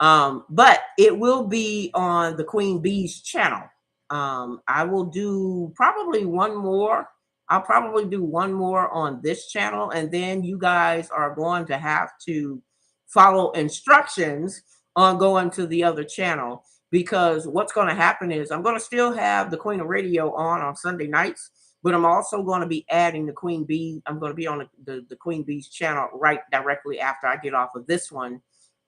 But it will be on the Queen Bee's channel. I will do probably one more. I'll probably do one more on this channel, and then you guys are going to have to follow instructions on going to the other channel, because what's going to happen is I'm going to still have the Queen of Radio on Sunday nights, but I'm also going to be adding the Queen Bee. I'm going to be on the Queen Bee's channel right directly after I get off of this one,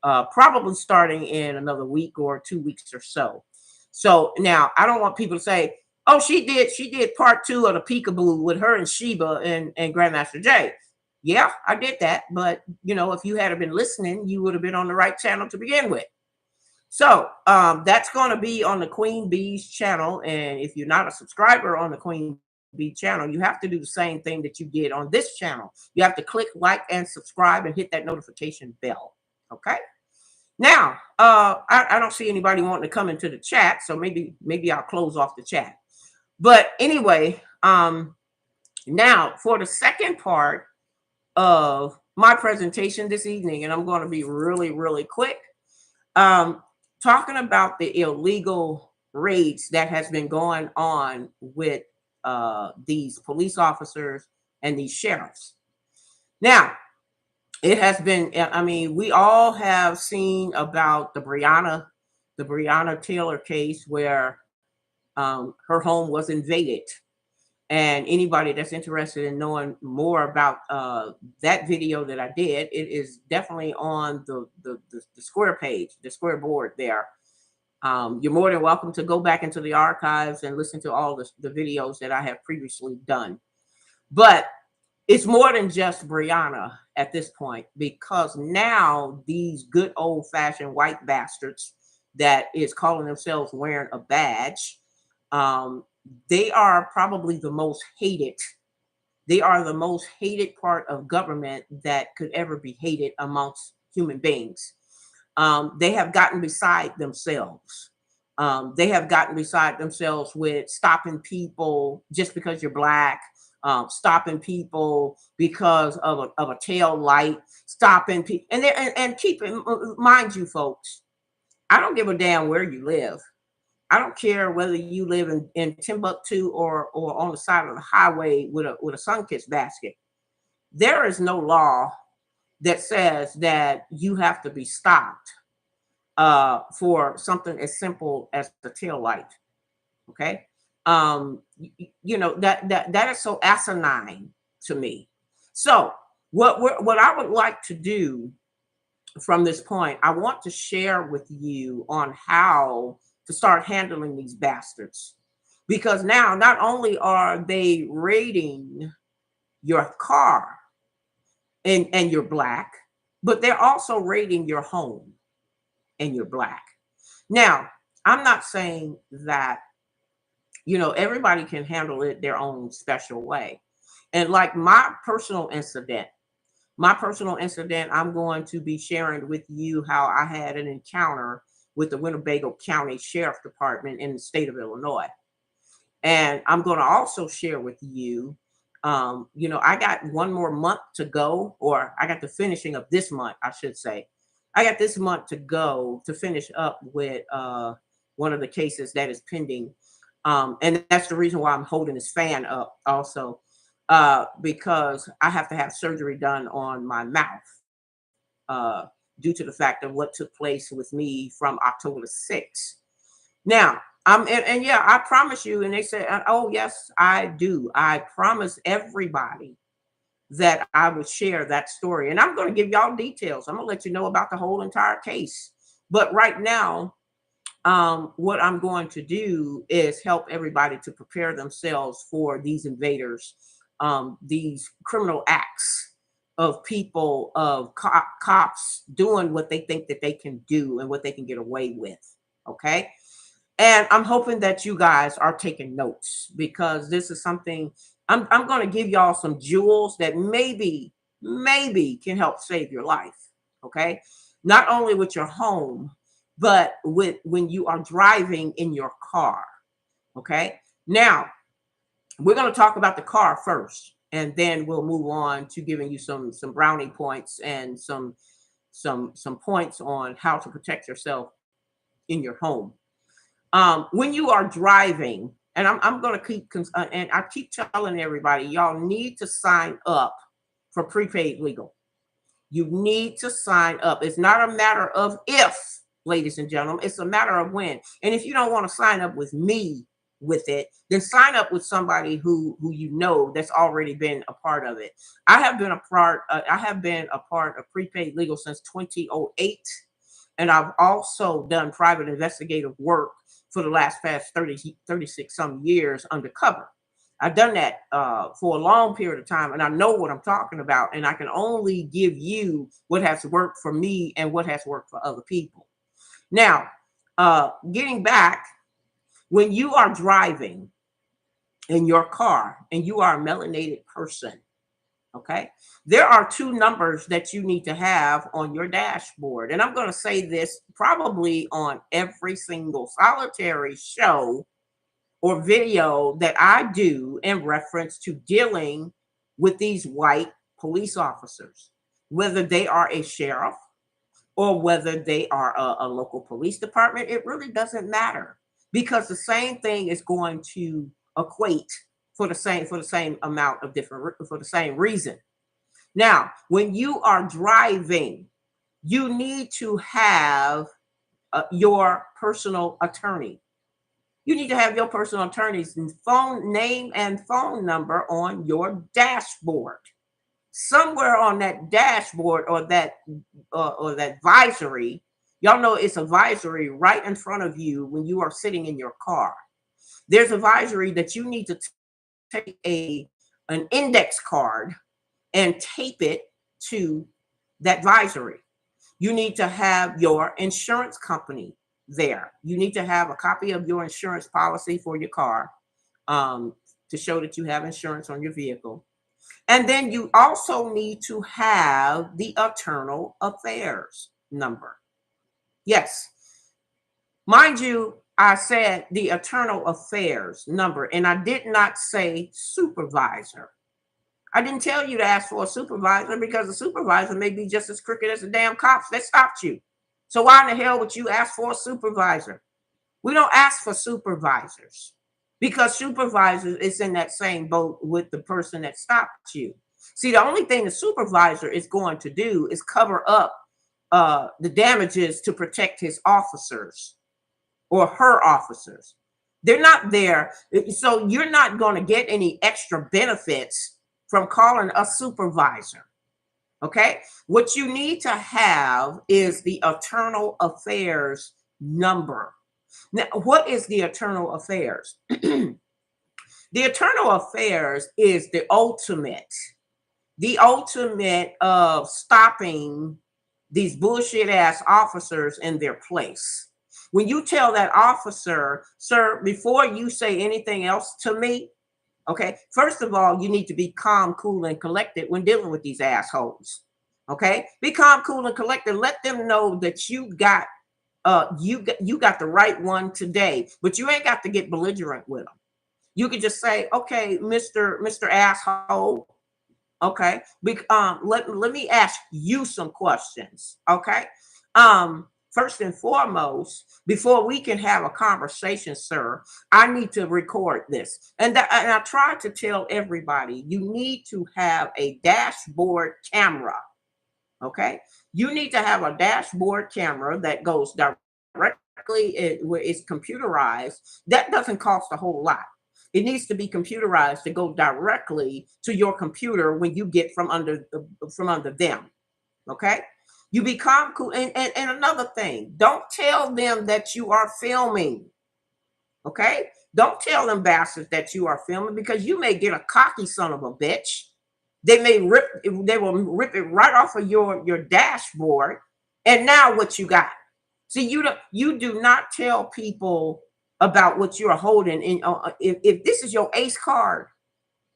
probably starting in another week or 2 weeks or so. So now I don't want people to say, oh, she did part 2 of the peekaboo with her and Sheba and Grandmaster Jay. Yeah, I did that. But, if you had been listening, you would have been on the right channel to begin with. So that's going to be on the Queen Bee's channel. And if you're not a subscriber on the Queen Bee channel, you have to do the same thing that you did on this channel. You have to click like and subscribe and hit that notification bell. Okay. Now, I don't see anybody wanting to come into the chat, so maybe I'll close off the chat. But anyway, now for the second part of my presentation this evening, and I'm going to be really, really quick, talking about the illegal raids that has been going on with these police officers and these sheriffs. Now, it has been, I mean, we all have seen about the Breonna Taylor case, where her home was invaded. And anybody that's interested in knowing more about that video that I did, it is definitely on the Square page, the Square board there. You're more than welcome to go back into the archives and listen to all the videos that I have previously done. But it's more than just Breonna at this point, because now these good old-fashioned white bastards that is calling themselves wearing a badge, they are probably the most hated. They are the most hated part of government that could ever be hated amongst human beings. They have gotten beside themselves. They have gotten beside themselves with stopping people just because you're black, stopping people because of a tail light, stopping people, and keep in mind, you folks, I don't give a damn where you live. I don't care whether you live in Timbuktu or on the side of the highway with a sun-kissed basket. There is no law that says that you have to be stopped for something as simple as the tail light. Okay. That is so asinine to me. So what I would like to do from this point, I want to share with you on how to start handling these bastards. Because now not only are they raiding your car and you're black, but they're also raiding your home and you're black. Now, I'm not saying that, everybody can handle it their own special way. And like my personal incident, I'm going to be sharing with you how I had an encounter with the Winnebago County Sheriff Department in the state of Illinois. And I'm going to also share with you, I got one more month to go, or I got the finishing of this month, I should say. I got this month to go to finish up with one of the cases that is pending. And that's the reason why I'm holding this fan up also, because I have to have surgery done on my mouth due to the fact of what took place with me from October the 6th. Now, and yeah, I promise you. And they said, oh, yes, I do. I promise everybody that I would share that story. And I'm going to give y'all details. I'm going to let you know about the whole entire case. But right now, what I'm going to do is help everybody to prepare themselves for these invaders, these criminal acts of people, of cops doing what they think that they can do and what they can get away with. Okay. And I'm hoping that you guys are taking notes, because this is something I'm going to give y'all some jewels that maybe can help save your life. Okay. Not only with your home, but when you are driving in your car. Okay. Now we're going to talk about the car first, and then we'll move on to giving you some brownie points and some points on how to protect yourself in your home. When you are driving, and I'm going to keep, and I keep telling everybody, y'all need to sign up for prepaid legal. You need to sign up. It's not a matter of if, ladies and gentlemen, it's a matter of when. And if you don't want to sign up with me with it, then sign up with somebody who that's already been a part of it. I have been a part of prepaid legal since 2008. And I've also done private investigative work for the past 36 some years undercover. I've done that for a long period of time, and I know what I'm talking about. And I can only give you what has worked for me and what has worked for other people. Now, getting back, when you are driving in your car and you are a melanated person, okay, there are two numbers that you need to have on your dashboard. And I'm going to say this probably on every single solitary show or video that I do in reference to dealing with these white police officers, whether they are a sheriff or whether they are a local police department. It really doesn't matter, because the same thing is going to equate for the same amount of for the same reason. Now, when you are driving, you need to have your personal attorney. You need to have your personal attorney's phone name and phone number on your dashboard. Somewhere on that dashboard or that advisory, y'all know it's advisory right in front of you when you are sitting in your car. There's advisory that you need to take an index card and tape it to that advisory. You need to have your insurance company there. You need to have a copy of your insurance policy for your car to show that you have insurance on your vehicle. And then you also need to have the internal affairs number. Yes. Mind you, I said the internal affairs number, and I did not say supervisor. I didn't tell you to ask for a supervisor because the supervisor may be just as crooked as the damn cops that stopped you. So why in the hell would you ask for a supervisor? We don't ask for supervisors because supervisors is in that same boat with the person that stopped you. See, the only thing the supervisor is going to do is cover up the damages to protect his officers or her officers. They're not there. So you're not going to get any extra benefits from calling a supervisor. Okay. What you need to have is the internal affairs number. Now, what is the internal affairs? The internal affairs is the ultimate of stopping these bullshit ass officers in their place. When you tell that officer, sir, before you say anything else to me, okay, first of all, you need to be calm, cool, and collected when dealing with these assholes. Okay, be calm, cool, and collected. Let them know that you got the right one today, but you ain't got to get belligerent with them. You could just say, okay, Mr. Asshole. Okay, let me ask you some questions. Okay, first and foremost, before we can have a conversation, sir, I need to record this. And I try to tell everybody, you need to have a dashboard camera. Okay, you need to have a dashboard camera that goes directly where it's computerized. That doesn't cost a whole lot. It needs to be computerized to go directly to your computer when you get from under them. Okay, you become cool. And another thing, don't tell them that you are filming. Okay, don't tell them bastards that you are filming because you may get a cocky son of a bitch. They will rip it right off of your dashboard. And now what you got? See, you do not tell people about what you're holding. And if this is your ace card,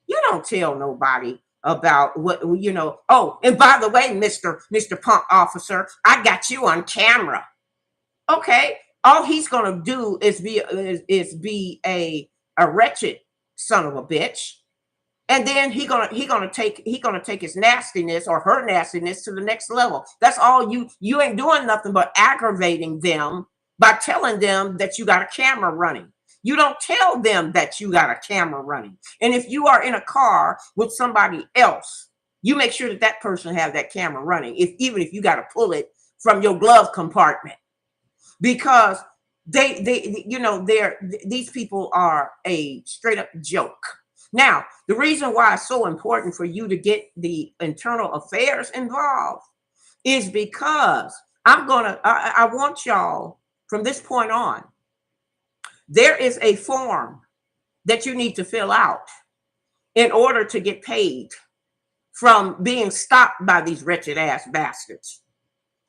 you don't tell nobody about what. Oh, and by the way, Mr. Punk Officer, I got you on camera. Okay, all he's gonna do is be a wretched son of a bitch. And then he gonna take his nastiness or her nastiness to the next level. That's all you ain't doing nothing but aggravating them by telling them that you got a camera running. You don't tell them that you got a camera running. And if you are in a car with somebody else, you make sure that person have that camera running. Even if you got to pull it from your glove compartment, because these people are a straight up joke. Now, the reason why it's so important for you to get the internal affairs involved is because I want y'all from this point on, there is a form that you need to fill out in order to get paid from being stopped by these wretched ass bastards.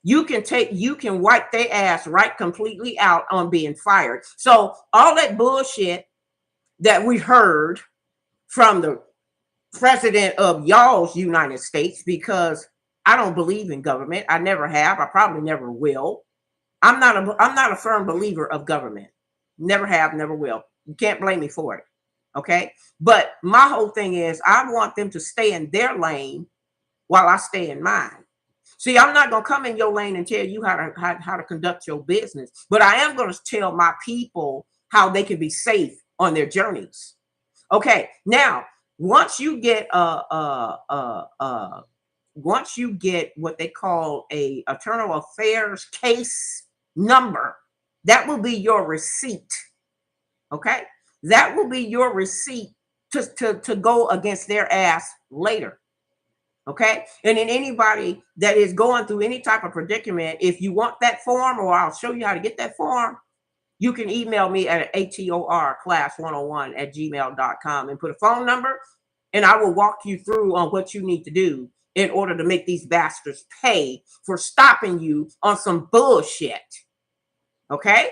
You can wipe their ass right completely out on being fired. So all that bullshit that we heard from the president of y'all's United States, because I don't believe in government. I never have. I probably never will. I'm not a firm believer of government. Never have, never will. You can't blame me for it. Okay. But my whole thing is I want them to stay in their lane while I stay in mine. See, I'm not going to come in your lane and tell you how to conduct your business, but I am going to tell my people how they can be safe on their journeys. Okay. Now, once you get what they call a internal affairs case number, that will be your receipt. Okay, that will be your receipt to go against their ass later. Okay, and then anybody that is going through any type of predicament, if you want that form, or I'll show you how to get that form, you can email me at atorclass101@gmail.com and put a phone number, and I will walk you through on what you need to do in order to make these bastards pay for stopping you on some bullshit. Okay?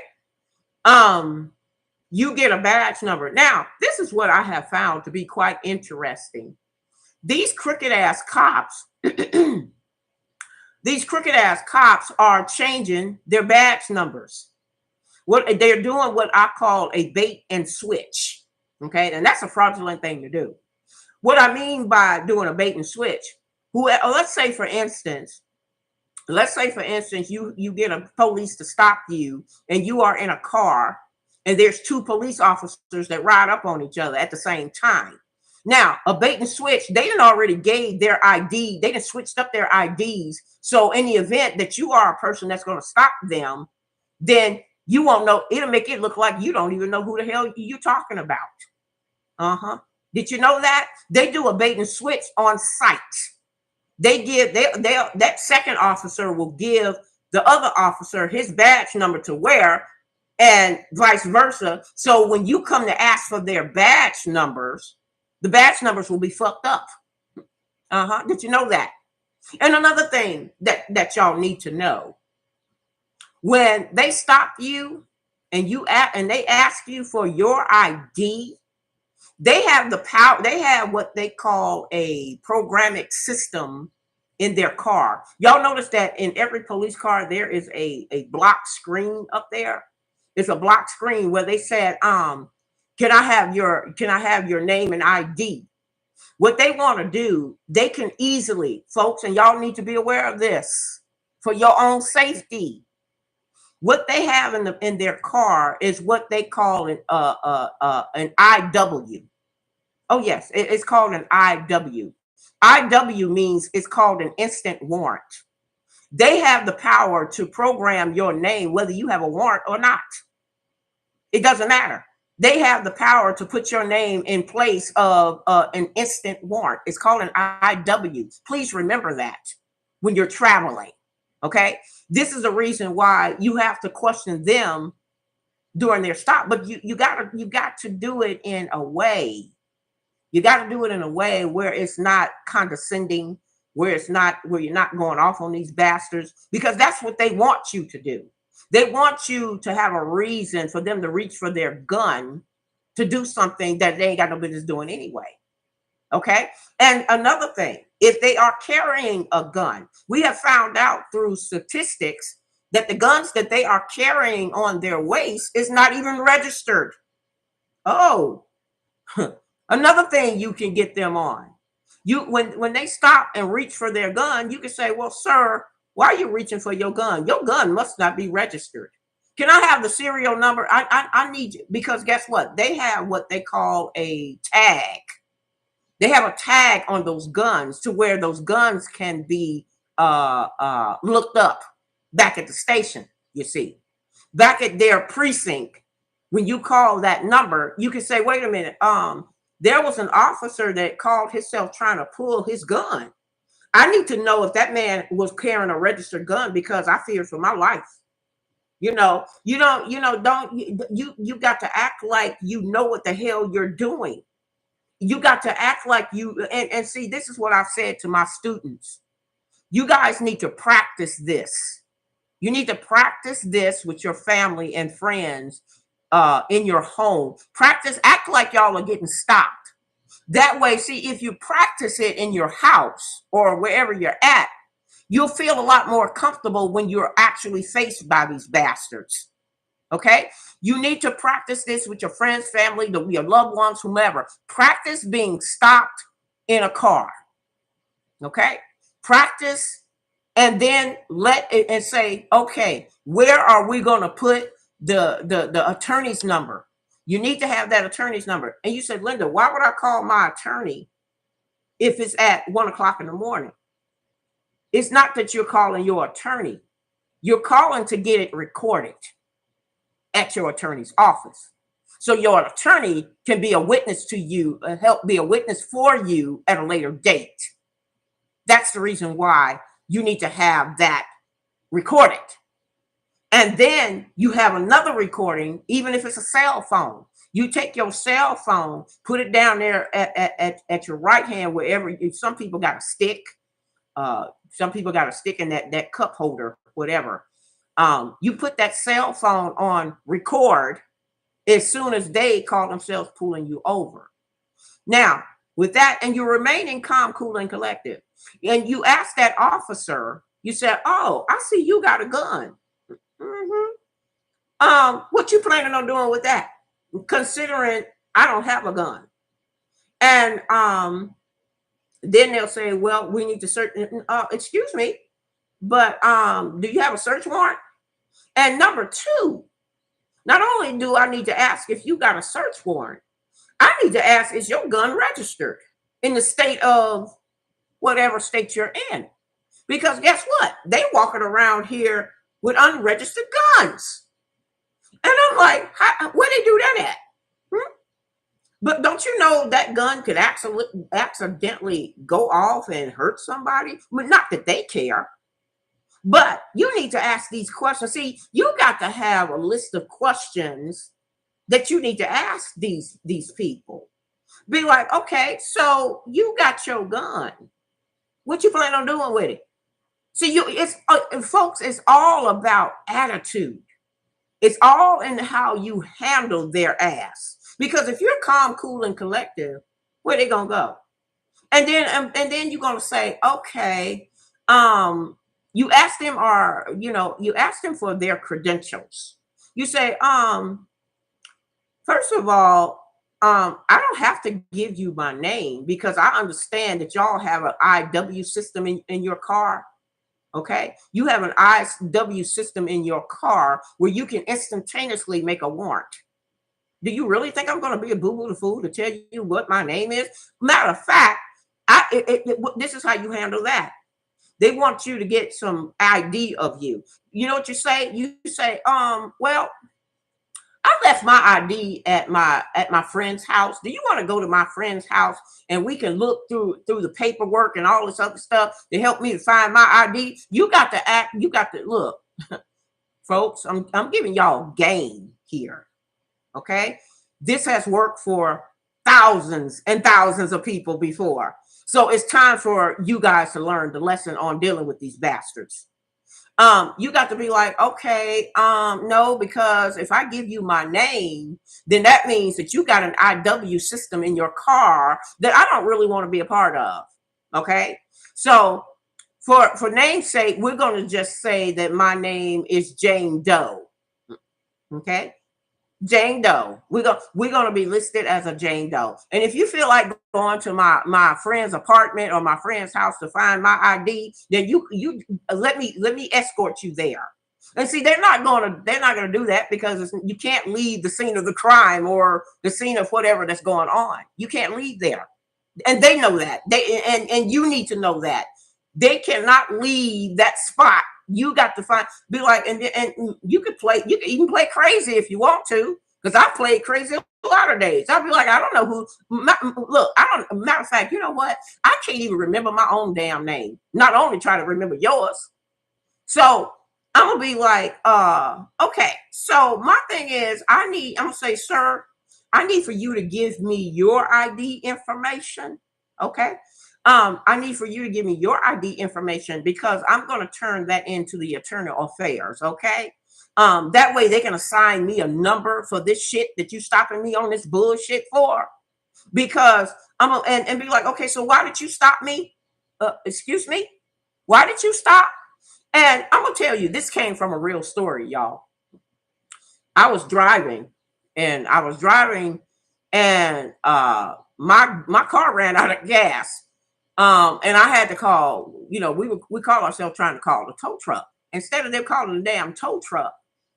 You get a badge number. Now, this is what I have found to be quite interesting. These crooked ass cops, are changing their badge numbers. What they're doing, what I call a bait and switch. Okay, and that's a fraudulent thing to do. What I mean by doing a bait and switch, let's say for instance, you get a police to stop you, and you are in a car, and there's two police officers that ride up on each other at the same time. Now, a bait and switch, they didn't already gave their ID, they didn't switched up their IDs. So in the event that you are a person that's going to stop them, then you won't know. It'll make it look like you don't even know who the hell you're talking about. Did you know that? They do a bait and switch on site. That second officer will give the other officer his badge number to wear, and vice versa. So when you come to ask for their badge numbers, the badge numbers will be fucked up. Did you know that? And another thing that y'all need to know, when they stop you and they ask you for your ID, they have the power. They have what they call a programming system in their car. Y'all notice that in every police car there is a block screen up there. It's a block screen where they said, can I have your name and ID? What they want to do, they can easily, folks, and y'all need to be aware of this for your own safety. What they have in their car is what they call an IW. Oh yes, it's called an IW. IW means it's called an instant warrant. They have the power to program your name whether you have a warrant or not. It doesn't matter. They have the power to put your name in place of an instant warrant. It's called an IW. Please remember that when you're traveling. Okay, this is the reason why you have to question them during their stop, but you got to do it in a way. You got to do it in a way where it's not condescending, where you're not going off on these bastards, because that's what they want you to do. They want you to have a reason for them to reach for their gun to do something that they ain't got no business doing anyway. Okay. And another thing, if they are carrying a gun, we have found out through statistics that the guns that they are carrying on their waist is not even registered. Oh, another thing you can get them on. When they stop and reach for their gun, you can say, well, sir, why are you reaching for your gun? Your gun must not be registered. Can I have the serial number? I need you, because guess what? They have what they call a tag. They have a tag on those guns to where those guns can be looked up back at the station, you see. Back at their precinct, when you call that number, you can say, wait a minute, there was an officer that called himself trying to pull his gun. I need to know if that man was carrying a registered gun, because I fear for my life. You got to act like you know what the hell you're doing. You got to act like and see, this is what I've said to my students. You guys need to practice this. You need to practice this with your family and friends in your home. Practice, act like y'all are getting stopped. That way, see, if you practice it in your house or wherever you're at, you'll feel a lot more comfortable when you're actually faced by these bastards. Okay? You need to practice this with your friends, family, your loved ones, whomever. Practice being stopped in a car. Okay? Practice, and then and say, okay, where are we going to put the attorney's number? You need to have that attorney's number. And you said, Linda, why would I call my attorney if it's at 1:00 in the morning? It's not that you're calling your attorney. You're calling to get it recorded at your attorney's office. So your attorney can be a witness to you, help be a witness for you at a later date. That's the reason why you need to have that recorded. And then you have another recording, even if it's a cell phone. You take your cell phone, put it down there at your right hand, wherever. Some people got a stick. Some people got a stick in that cup holder, whatever. You put that cell phone on record as soon as they call themselves pulling you over. Now, with that, and you're remaining calm, cool, and collective, and you ask that officer, you said, oh, I see you got a gun. What you planning on doing with that? Considering I don't have a gun. And then they'll say, well, we need to search. Excuse me, but do you have a search warrant? And number two, not only do I need to ask if you got a search warrant, I need to ask, is your gun registered in the state of whatever state you're in? Because guess what? They walking around here with unregistered guns. And I'm like, where they do that at? But don't you know that gun could accidentally go off and hurt somebody? Well, not that they care, but you need to ask these questions. See, you got to have a list of questions that you need to ask these people. Be like, okay, so you got your gun. What you plan on doing with it? See, folks, it's all about attitude. It's all in how you handle their ass. Because if you're calm, cool, and collective, where they gonna go? And then you're gonna say, okay, you ask them, or you ask them for their credentials. You say, first of all, I don't have to give you my name because I understand that y'all have an IW system in your car. Okay, you have an IW system in your car where you can instantaneously make a warrant. Do you really think I'm going to be a boo-boo the fool to tell you what my name is? Matter of fact, this is how you handle that. They want you to get some ID of you. You know what you say? You say, well, I left my ID at my friend's house. Do you want to go to my friend's house and we can look through the paperwork and all this other stuff to help me to find my ID? You got to act. You got to look, folks. I'm giving y'all game here. Okay, this has worked for thousands and thousands of people before. So it's time for you guys to learn the lesson on dealing with these bastards. You got to be like, okay, no, because if I give you my name, then that means that you got an IW system in your car that I don't really want to be a part of. Okay, so for namesake, we're going to just say that my name is Jane Doe. Okay, Jane Doe. We're gonna be listed as a Jane Doe. And if you feel like going to my friend's apartment or my friend's house to find my ID, then you let me escort you there. And see, they're not gonna do that because you can't leave the scene of the crime or the scene of whatever that's going on. You can't leave there, and they know that. And you need to know that they cannot leave that spot. You got to be like, and you can even play crazy if you want to, because I played crazy a lot of days. I'll be like, I don't know who, look, matter of fact, you know what? I can't even remember my own damn name, not only try to remember yours. So I'm going to be like, okay, so my thing is, I'm going to say, sir, I need for you to give me your ID information, okay? I need for you to give me your ID information because I'm going to turn that into the internal affairs. Okay. That way they can assign me a number for this shit that you stopping me on this bullshit for, because and be like, okay, so why did you stop me? Excuse me. Why did you stop? And I'm going to tell you, this came from a real story, y'all. I was driving and my car ran out of gas. And I had to call, we call ourselves trying to call the tow truck. Instead of them calling the damn tow truck,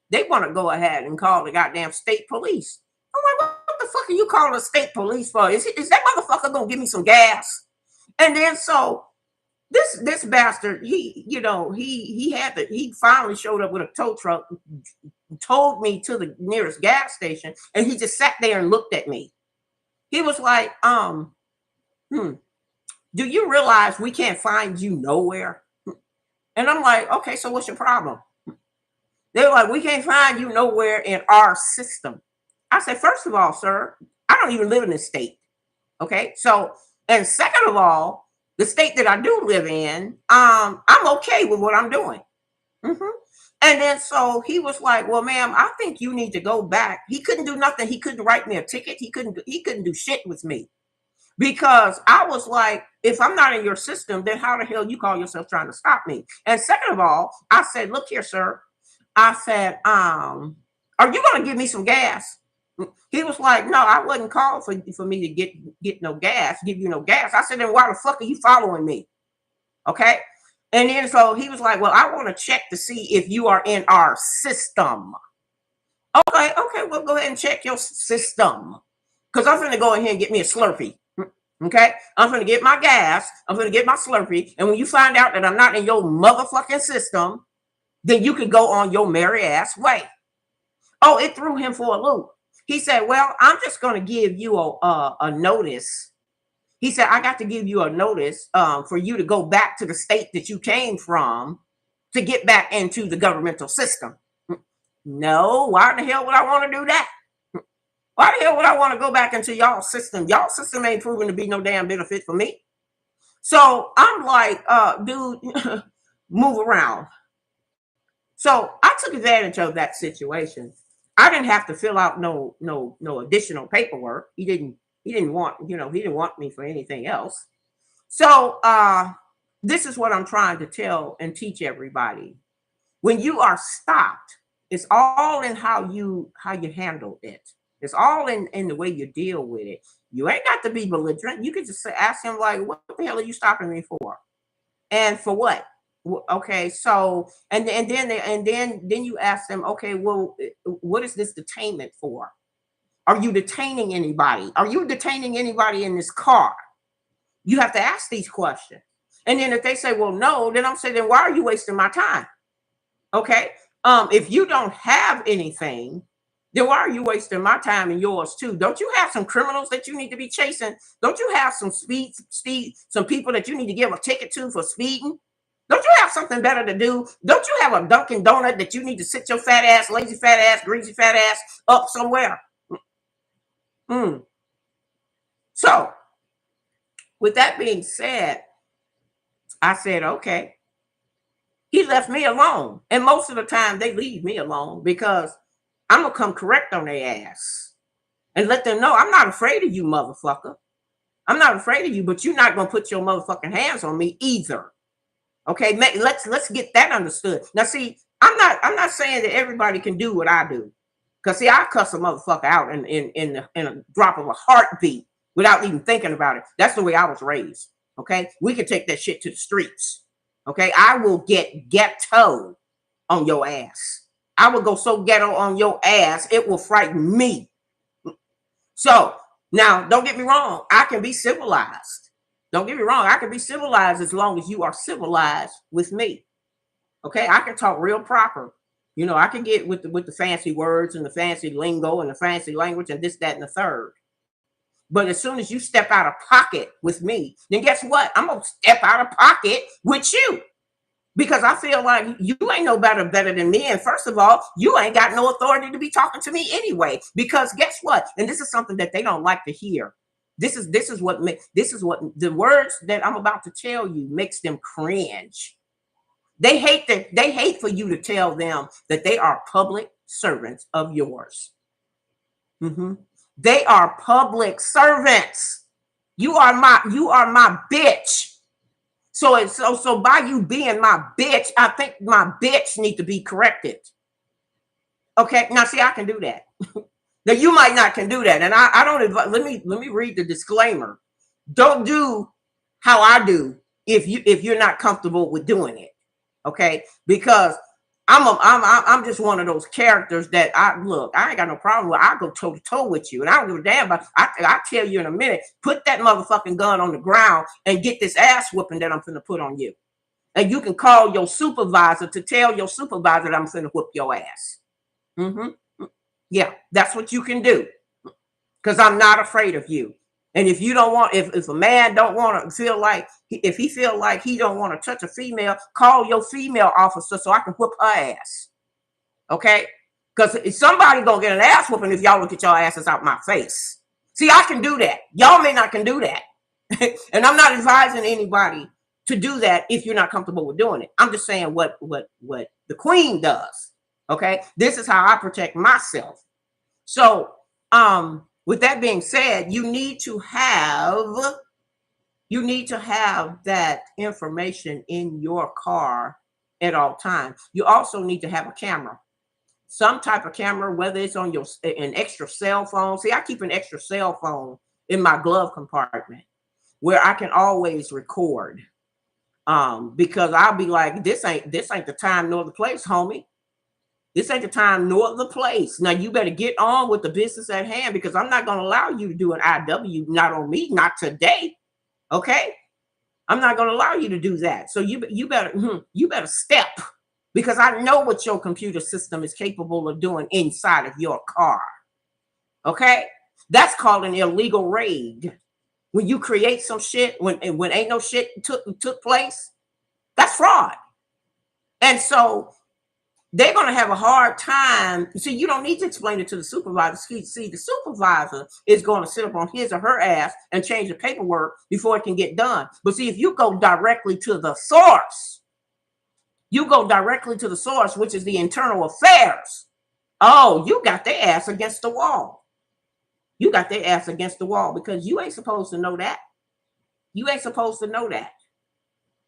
they want to go ahead and call the goddamn state police. I'm like, what the fuck are you calling the state police for? Is that motherfucker gonna give me some gas? And then so this bastard, he finally showed up with a tow truck, towed me to the nearest gas station, and he just sat there and looked at me. He was like, do you realize we can't find you nowhere? And I'm like, okay, so what's your problem? They were like, we can't find you nowhere in our system. I said, first of all, sir, I don't even live in this state. Okay. So, and second of all, the state that I do live in, I'm okay with what I'm doing. Mm-hmm. And then so he was like, well, ma'am, I think you need to go back. He couldn't do nothing. He couldn't write me a ticket. He couldn't do shit with me. Because I was like, if I'm not in your system, then how the hell you call yourself trying to stop me? And second of all, I said, look here, sir. I said, Are you going to give me some gas? He was like, no, I wasn't called for me to get no gas, give you no gas. I said, then why the fuck are you following me? Okay. And then so he was like, well, I want to check to see if you are in our system. Okay, well, go ahead and check your system. Because I'm going to go ahead and get me a Slurpee. Okay, I'm going to get my gas. I'm going to get my Slurpee. And when you find out that I'm not in your motherfucking system, then you can go on your merry ass way. Oh, it threw him for a loop. He said, well, I'm just going to give you a notice. He said, I got to give you a notice for you to go back to the state that you came from to get back into the governmental system. No, why the hell would I want to do that? Why the hell would I want to go back into y'all system? Y'all system ain't proven to be no damn benefit for me. So I'm like, dude, move around. So I took advantage of that situation. I didn't have to fill out no additional paperwork. He didn't want me for anything else. So this is what I'm trying to tell and teach everybody. When you are stopped, it's all in how you handle it. It's all in the way you deal with it. You ain't got to be belligerent. You can just ask him like, what the hell are you stopping me for? And for what? Okay, so and then you ask them, okay, well, what is this detainment for? Are you detaining anybody? Are you detaining anybody in this car? You have to ask these questions. And then if they say, well, no, then I'm saying, then why are you wasting my time? Okay. If you don't have anything, then why are you wasting my time and yours too? Don't you have some criminals that you need to be chasing? Don't you have some some people that you need to give a ticket to for speeding? Don't you have something better to do? Don't you have a Dunkin' Donut that you need to sit your fat ass, lazy fat ass, greasy fat ass up somewhere? So, with that being said, I said, okay. He left me alone. And most of the time they leave me alone because I'm going to come correct on their ass and let them know I'm not afraid of you, motherfucker. I'm not afraid of you, but you're not going to put your motherfucking hands on me either. Okay, let's get that understood. Now, see, I'm not saying that everybody can do what I do. Because, see, I cuss a motherfucker out in a drop of a heartbeat without even thinking about it. That's the way I was raised. Okay, we can take that shit to the streets. Okay, I will get ghetto on your ass. I will go so ghetto on your ass, it will frighten me. So, now, don't get me wrong. I can be civilized. Don't get me wrong. I can be civilized as long as you are civilized with me. Okay, I can talk real proper. You know, I can get with the fancy words and the fancy lingo and the fancy language and this, that, and the third. But as soon as you step out of pocket with me, then guess what? I'm going to step out of pocket with you. Because I feel like you ain't no better than me. And first of all, you ain't got no authority to be talking to me anyway. Because guess what? And this is something that they don't like to hear. This is what the words that I'm about to tell you makes them cringe. They hate for you to tell them that they are public servants of yours. They are public servants. You are my bitch. So by you being my bitch, I think my bitch need to be corrected. Okay, now see, I can do that. Now you might not can do that, and I don't. Let me read the disclaimer. Don't do how I do if you're not comfortable with doing it. Okay, because I'm just one of those characters that I ain't got no problem with. I go toe to toe with you, and I don't give a damn about. I tell you in a minute, put that motherfucking gun on the ground and get this ass whooping that I'm finna put on you. And you can call your supervisor to tell your supervisor that I'm finna whoop your ass. Yeah, that's what you can do, because I'm not afraid of you. And if you don't want, if a man don't want to feel like, if he feel like he don't want to touch a female, call your female officer so I can whoop her ass. Okay? Because somebody gonna get an ass whooping if y'all look at your asses out my face. See, I can do that. Y'all may not can do that. And I'm not advising anybody to do that if you're not comfortable with doing it. I'm just saying what the queen does. Okay? This is how I protect myself. So, with that being said, you need to have that information in your car at all times. You also need to have a camera. some type of camera, whether it's on your an extra cell phone. See, I keep an extra cell phone in my glove compartment where I can always record. Because I'll be like, this ain't the time nor the place, homie. This ain't the time nor the place. Now you better get on with the business at hand, because I'm not going to allow you to do an IW, not on me, not today. Okay, I'm not going to allow you to do that. So you better step, because I know what your computer system is capable of doing inside of your car. Okay, that's called an illegal raid. When you create some shit when ain't no shit took place, that's fraud. And so they're going to have a hard time. See, you don't need to explain it to the supervisor. See, the supervisor is going to sit up on his or her ass and change the paperwork before it can get done. But see, if you go directly to the source, which is the internal affairs. Oh, you got their ass against the wall. You got their ass against the wall, because you ain't supposed to know that. You ain't supposed to know that.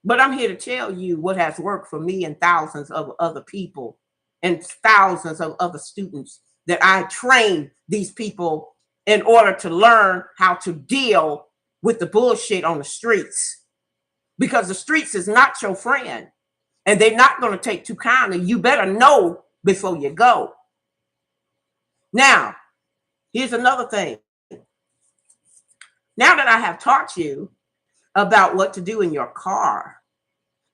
But I'm here to tell you what has worked for me and thousands of other people and thousands of other students, that I train these people in order to learn how to deal with the bullshit on the streets. Because the streets is not your friend, and they're not going to take too kindly. You better know before you go. Now, here's another thing. Now that I have taught you about what to do in your car,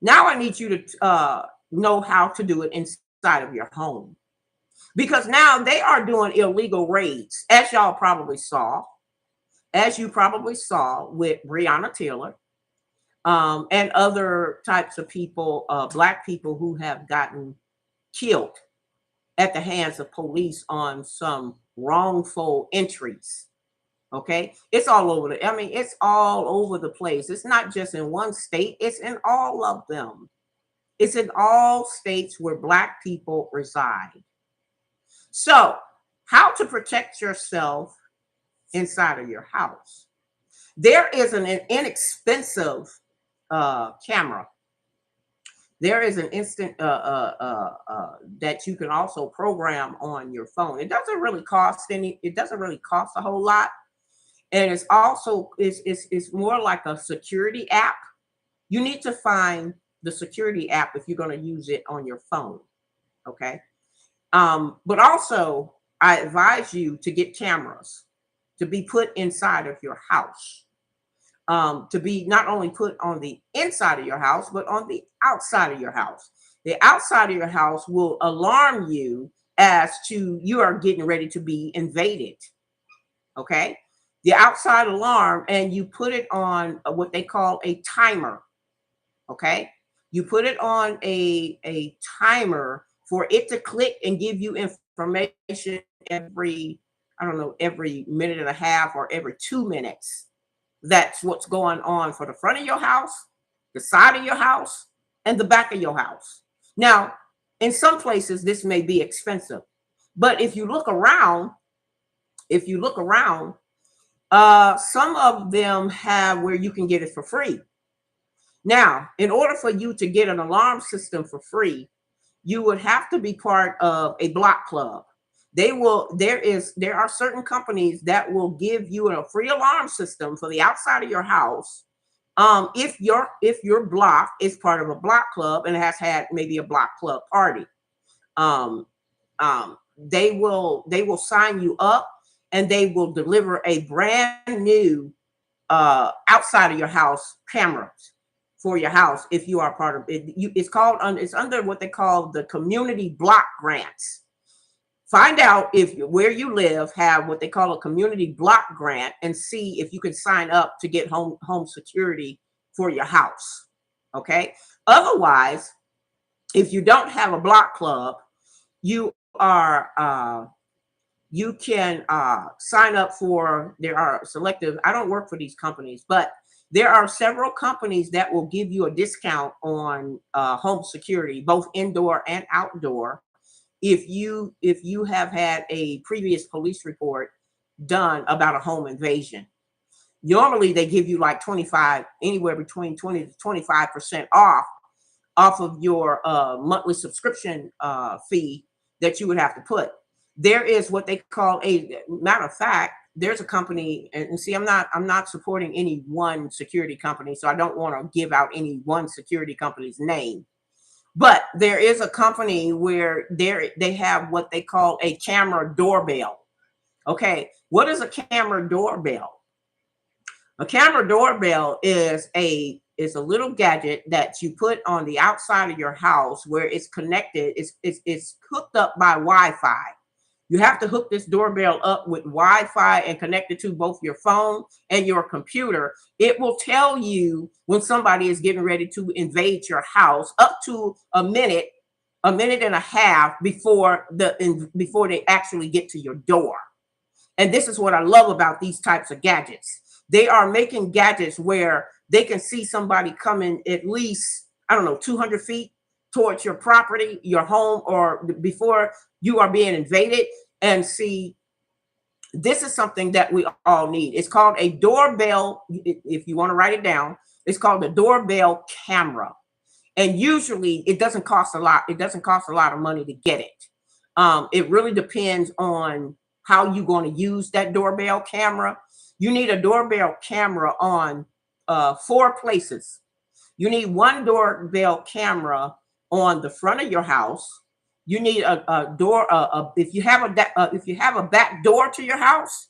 now I need you to know how to do it inside of your home. Because now they are doing illegal raids, as you probably saw with Breonna Taylor, and other types of people, Black people who have gotten killed at the hands of police on some wrongful entries. Okay, it's all over it's all over the place. It's not just in one state, it's in all of them. It's in all states where Black people reside. So, how to protect yourself inside of your house? There is an inexpensive camera. There is an instant that you can also program on your phone. It doesn't really cost a whole lot. And it's also it's more like a security app. You need to find the security app if you're going to use it on your phone. Okay. But also, I advise you to get cameras to be put inside of your house, to be not only put on the inside of your house, but on the outside of your house. The outside of your house will alarm you as to you are getting ready to be invaded. Okay. The outside alarm, and you put it on what they call a timer. Okay. You put it on a timer for it to click and give you information every minute and a half or every 2 minutes. That's what's going on for the front of your house, the side of your house, and the back of your house. Now, in some places, this may be expensive, but if you look around, some of them have where you can get it for free. Now, in order for you to get an alarm system for free, you would have to be part of a block club. There are certain companies that will give you a free alarm system for the outside of your house. If your block is part of a block club and has had maybe a block club party, they will sign you up, and they will deliver a brand new outside of your house cameras for your house. If you are part of it, it's under what they call the community block grants. Find out if where you live have what they call a community block grant, and see if you can sign up to get home security for your house. Okay. Otherwise, if you don't have a block club, you can sign up for, there are selective, I don't work for these companies, but there are several companies that will give you a discount on home security, both indoor and outdoor, if you have had a previous police report done about a home invasion. Normally they give you like anywhere between 20 to 25% off of your monthly subscription fee that you would have to put. There is what they call a matter of fact, there's a company, and see, I'm not supporting any one security company, so I don't want to give out any one security company's name. But there is a company where they have what they call a camera doorbell. Okay, what is a camera doorbell? A camera doorbell is a little gadget that you put on the outside of your house where it's connected. It's hooked up by Wi-Fi. You have to hook this doorbell up with Wi-Fi and connect it to both your phone and your computer. It will tell you when somebody is getting ready to invade your house up to a minute and a half before they actually get to your door. And this is what I love about these types of gadgets. They are making gadgets where they can see somebody coming at least, I don't know, 200 feet towards your property, your home, or before you are being invaded. And see, this is something that we all need. It's called a doorbell. If you want to write it down, it's called the doorbell camera. And usually it doesn't cost a lot. It doesn't cost a lot of money to get it. It really depends on how you're going to use that doorbell camera. You need a doorbell camera on 4 places. You need one doorbell camera on the front of your house. You need a door. If you have a back door to your house,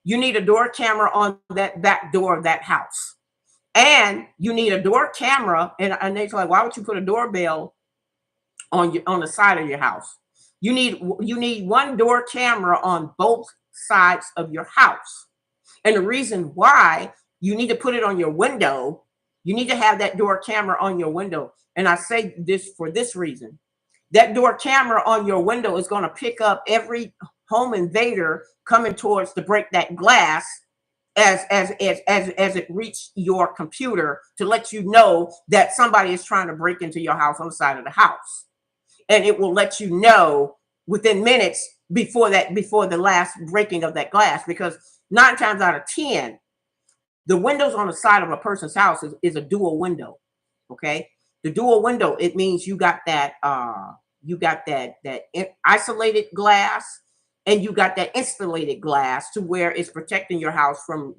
you need a door camera on that back door of that house. And you need a door camera. And they're like, why would you put a doorbell on the side of your house? You need one door camera on both sides of your house. And the reason why you need to put it on your window, you need to have that door camera on your window. And I say this for this reason. That door camera on your window is going to pick up every home invader coming towards to break that glass as it reaches your computer to let you know that somebody is trying to break into your house on the side of the house. And it will let you know within minutes before the last breaking of that glass, because 9 times out of 10, the windows on the side of a person's house is a dual window. Okay, the dual window, it means you got that isolated glass, and you got that insulated glass to where it's protecting your house from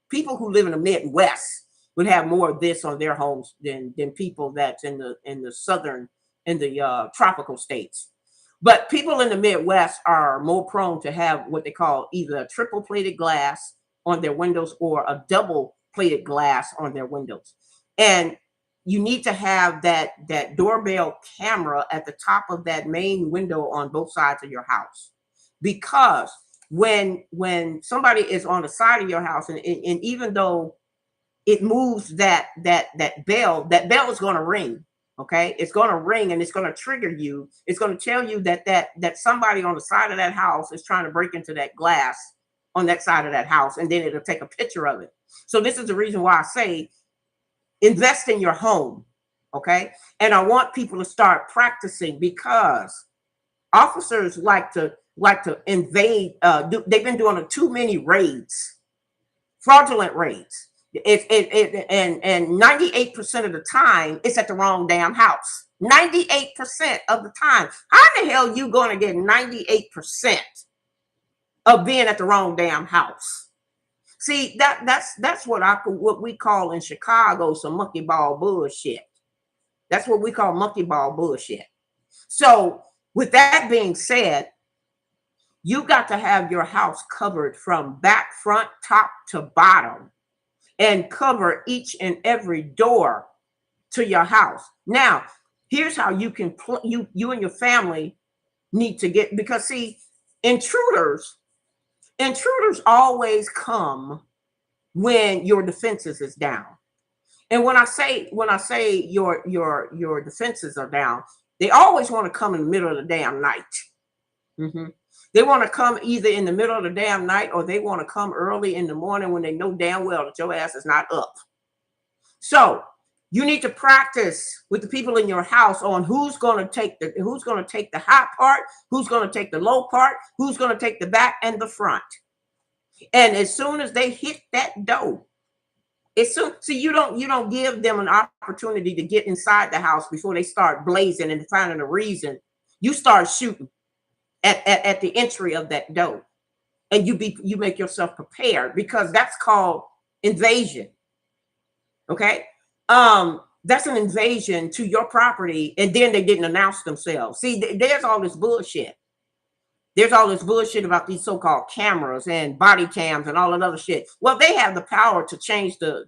people who live in the Midwest would have more of this on their homes than people that's in the southern, in the tropical states. But people in the Midwest are more prone to have what they call either a triple plated glass on their windows or a double plated glass on their windows. And you need to have that doorbell camera at the top of that main window on both sides of your house. Because when somebody is on the side of your house, and even though it moves that bell is going to ring. Okay, it's going to ring and it's going to trigger you. It's going to tell you that somebody on the side of that house is trying to break into that glass on that side of that house, and then it'll take a picture of it. So this is the reason why I say invest in your home. Okay, and I want people to start practicing, because officers like to invade. They've been doing too many raids, fraudulent raids. And 98% of the time it's at the wrong damn house. 98% of the time. How the hell you going to get 98% of being at the wrong damn house? See, that's what we call in Chicago some monkey ball bullshit. That's what we call monkey ball bullshit. So with that being said, you got to have your house covered from back, front, top to bottom, and cover each and every door to your house. Now, here's how you can you and your family need to get, because see, intruders always come when your defenses is down. And when I say your defenses are down, they always want to come in the middle of the damn night. Mm-hmm. They want to come either in the middle of the damn night, or they want to come early in the morning when they know damn well that your ass is not up. So you need to practice with the people in your house on who's going to take the high part, who's going to take the low part, who's going to take the back and the front. And as soon as they hit that door, you don't give them an opportunity to get inside the house before they start blazing and finding a reason. You start shooting. at the entry of that door, and you make yourself prepared, because that's called invasion. Okay. That's an invasion to your property, and then they didn't announce themselves. See, there's all this bullshit. There's all this bullshit about these so-called cameras and body cams and all that other shit. Well, they have the power to change the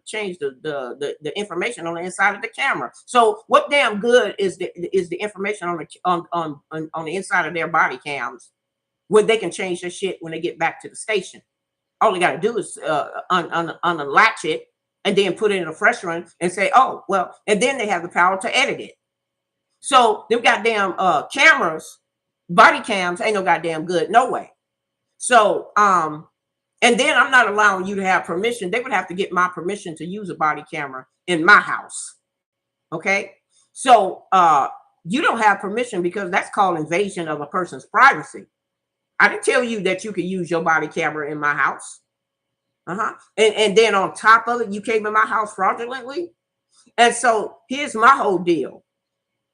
information on the inside of the camera. So what damn good is the information on the inside of their body cams when they can change their shit when they get back to the station? All they got to do is unlatch it and then put it in a fresh one and say, oh, well, and then they have the power to edit it. So them goddamn cameras, body cams ain't no goddamn good, no way. So, and then I'm not allowing you to have permission. They would have to get my permission to use a body camera in my house. Okay. So, you don't have permission, because that's called invasion of a person's privacy. I didn't tell you that you could use your body camera in my house. And then on top of it, you came in my house fraudulently. And so here's my whole deal.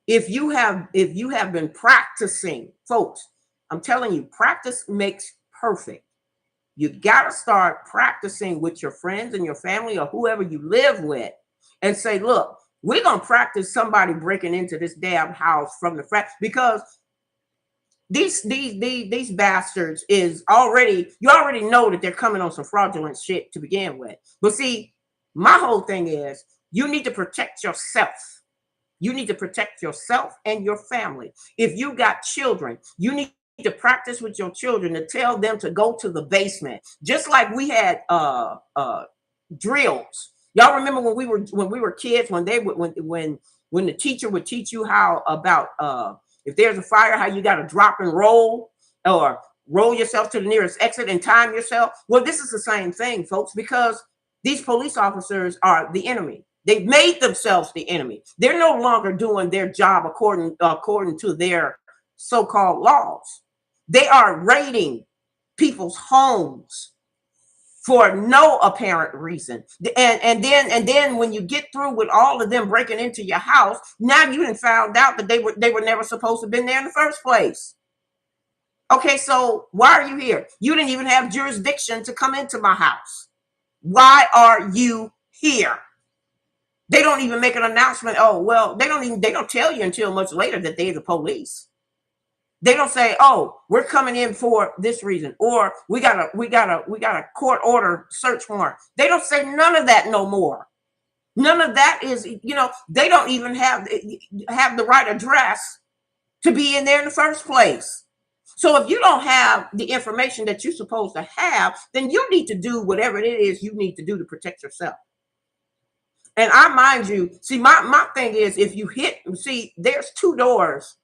If you have been practicing, folks, I'm telling you, practice makes perfect. You got to start practicing with your friends and your family or whoever you live with, and say, look, we're going to practice somebody breaking into this damn house from the front, because these bastards is already, you already know that they're coming on some fraudulent shit to begin with. But see, my whole thing is, you need to protect yourself. You need to protect yourself and your family. If you got children, you need to practice with your children to tell them to go to the basement. Just like we had drills. Y'all remember when we were kids, when the teacher would teach you how about if there's a fire, how you got to drop and roll, or roll yourself to the nearest exit and time yourself. Well, this is the same thing, folks, because these police officers are the enemy. They've made themselves the enemy. They're no longer doing their job according to their so-called laws. They are raiding people's homes for no apparent reason. And then when you get through with all of them breaking into your house, now you done found out that they were never supposed to have been there in the first place. Okay, so why are you here? You didn't even have jurisdiction to come into my house. Why are you here? They don't even make an announcement. Oh, well, they don't tell you until much later that they're the police. They don't say, oh, we're coming in for this reason, or we got a court order search warrant. They don't say none of that no more. None of that is, they don't even have the right address to be in there in the first place. So if you don't have the information that you're supposed to have, then you need to do whatever it is you need to do to protect yourself. And I mind you, see, my thing is, if you there's 2 doors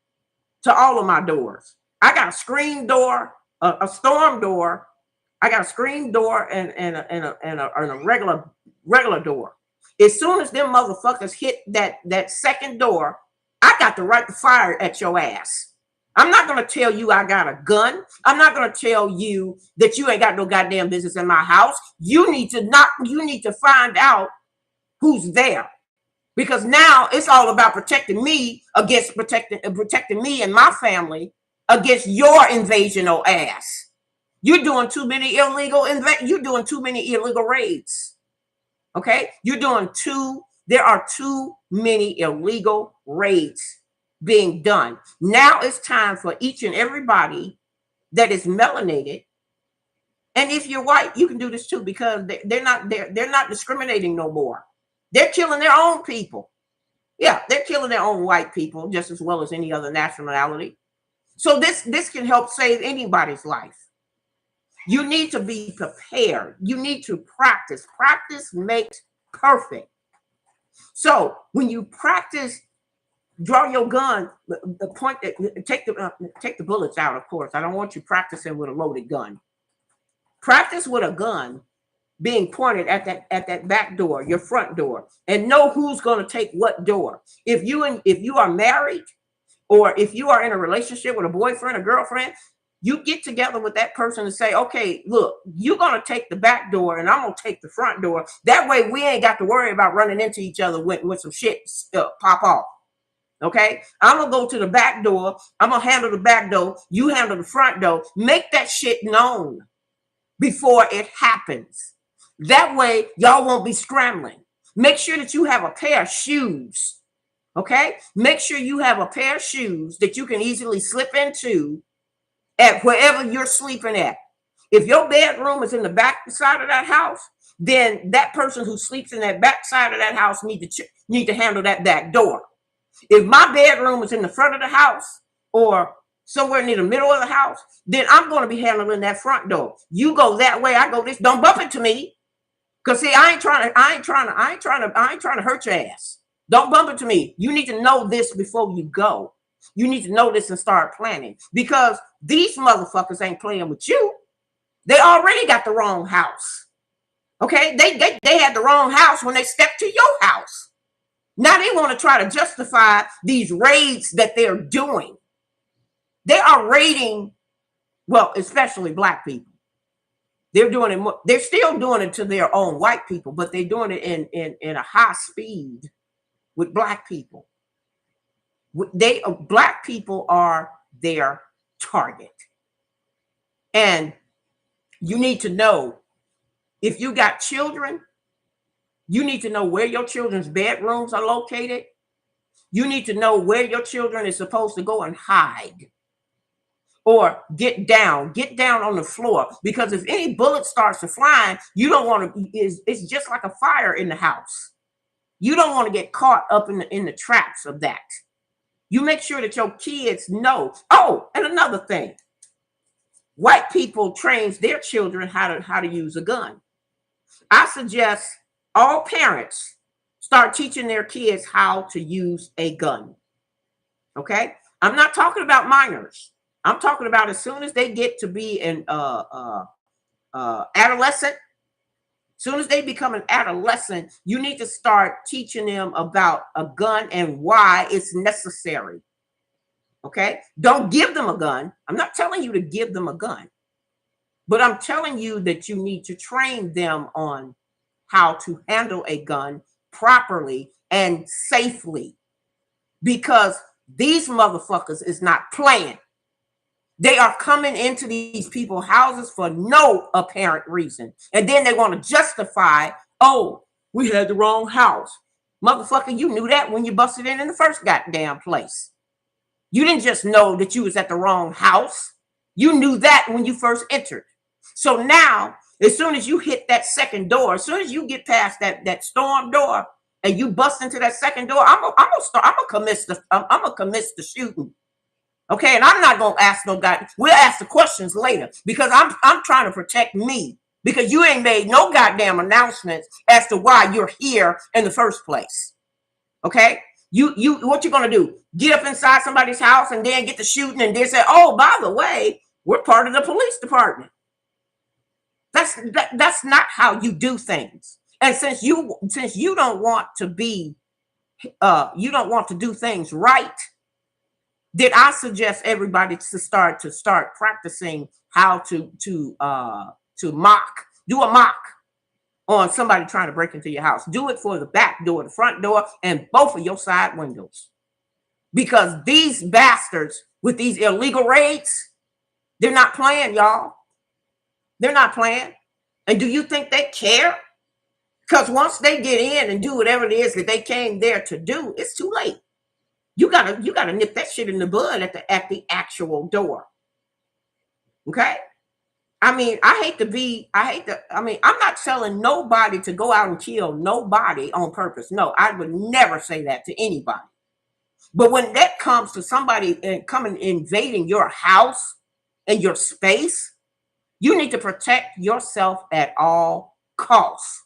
to all of my doors. I got a screen door, a storm door. I got a screen door and a regular door. As soon as them motherfuckers hit that second door, I got the right to fire at your ass. I'm not going to tell you I got a gun. I'm not going to tell you that you ain't got no goddamn business in my house. You need to find out who's there, because now it's all about protecting me against protecting me and my family against your invasional ass. You're doing too many illegal raids. Okay, there are too many illegal raids being done. Now it's time for each and everybody that is melanated, and if you're white, you can do this too, because they're not discriminating no more. They're killing their own people. Yeah, they're killing their own white people just as well as any other nationality. So this can help save anybody's life. You need to be prepared. You need to practice. Practice makes perfect. So when you practice, draw your gun. The point that take the bullets out. Of course, I don't want you practicing with a loaded gun. Practice with a gun being pointed at that back door, your front door, and know who's going to take what door. If you are married, or if you are in a relationship with a boyfriend or girlfriend, you get together with that person and say, okay, look, you're going to take the back door and I'm going to take the front door. That way we ain't got to worry about running into each other when some shit pop off. Okay, I'm gonna go to the back door. I'm gonna handle the back door. You handle the front door. Make that shit known before it happens. That way, y'all won't be scrambling. Make sure that you have a pair of shoes. Okay, make sure you have a pair of shoes that you can easily slip into at wherever you're sleeping at. If your bedroom is in the back side of that house, then that person who sleeps in that back side of that house need to handle that back door. If my bedroom is in the front of the house or somewhere near the middle of the house, then I'm going to be handling that front door. You go that way, I go this. Don't bump into me, cause see, I ain't trying to hurt your ass. Don't bump into me. You need to know this before you go. You need to know this and start planning, because these motherfuckers ain't playing with you. They already got the wrong house. Okay, they had the wrong house when they stepped to your house. Now they want to try to justify these raids that they're doing. They are raiding, well, especially black people. They're doing it more, they're still doing it to their own white people, but they're doing it in a high speed with black people. Black people are their target. And you need to know, if you got children, you need to know where your children's bedrooms are located. You need to know where your children is supposed to go and hide or get down on the floor. Because if any bullet starts to flying, you don't want to, it's just like a fire in the house. You don't want to get caught up in the traps of that. You make sure that your kids know. Oh, and another thing, white people trains their children how to use a gun. I suggest all parents start teaching their kids how to use a gun. Okay, I'm not talking about minors. I'm talking about as soon as they get to be an adolescent. As soon as they become an adolescent, you need to start teaching them about a gun and why it's necessary. Okay, don't give them a gun. I'm not telling you to give them a gun, but I'm telling you that you need to train them on how to handle a gun properly and safely, because these motherfuckers is not playing. They are coming into these people's houses for no apparent reason. And then they want to justify, oh, we had the wrong house. Motherfucker, you knew that when you busted in the first goddamn place. You didn't just know that you was at the wrong house. You knew that when you first entered. So now, as soon as you hit that second door, as soon as you get past that storm door and you bust into that second door, I'm gonna commence the shooting. Okay, and I'm not gonna ask no guy. We'll ask the questions later, because I'm trying to protect me, because you ain't made no goddamn announcements as to why you're here in the first place. Okay, you what you gonna do? Get up inside somebody's house and then get to shooting and then say, oh, by the way, we're part of the police department. That's not how you do things. And since you don't want to be you don't want to do things right, then I suggest everybody to start practicing how to do a mock on somebody trying to break into your house. Do it for the back door, the front door, and both of your side windows. Because these bastards with these illegal raids, they're not playing, y'all. They're not playing. And do you think they care? Because once they get in and do whatever it is that they came there to do, it's too late. You gotta nip that shit in the bud at the actual door. Okay? I mean, I'm not telling nobody to go out and kill nobody on purpose. No, I would never say that to anybody. But when that comes to somebody coming invading your house and your space, you need to protect yourself at all costs.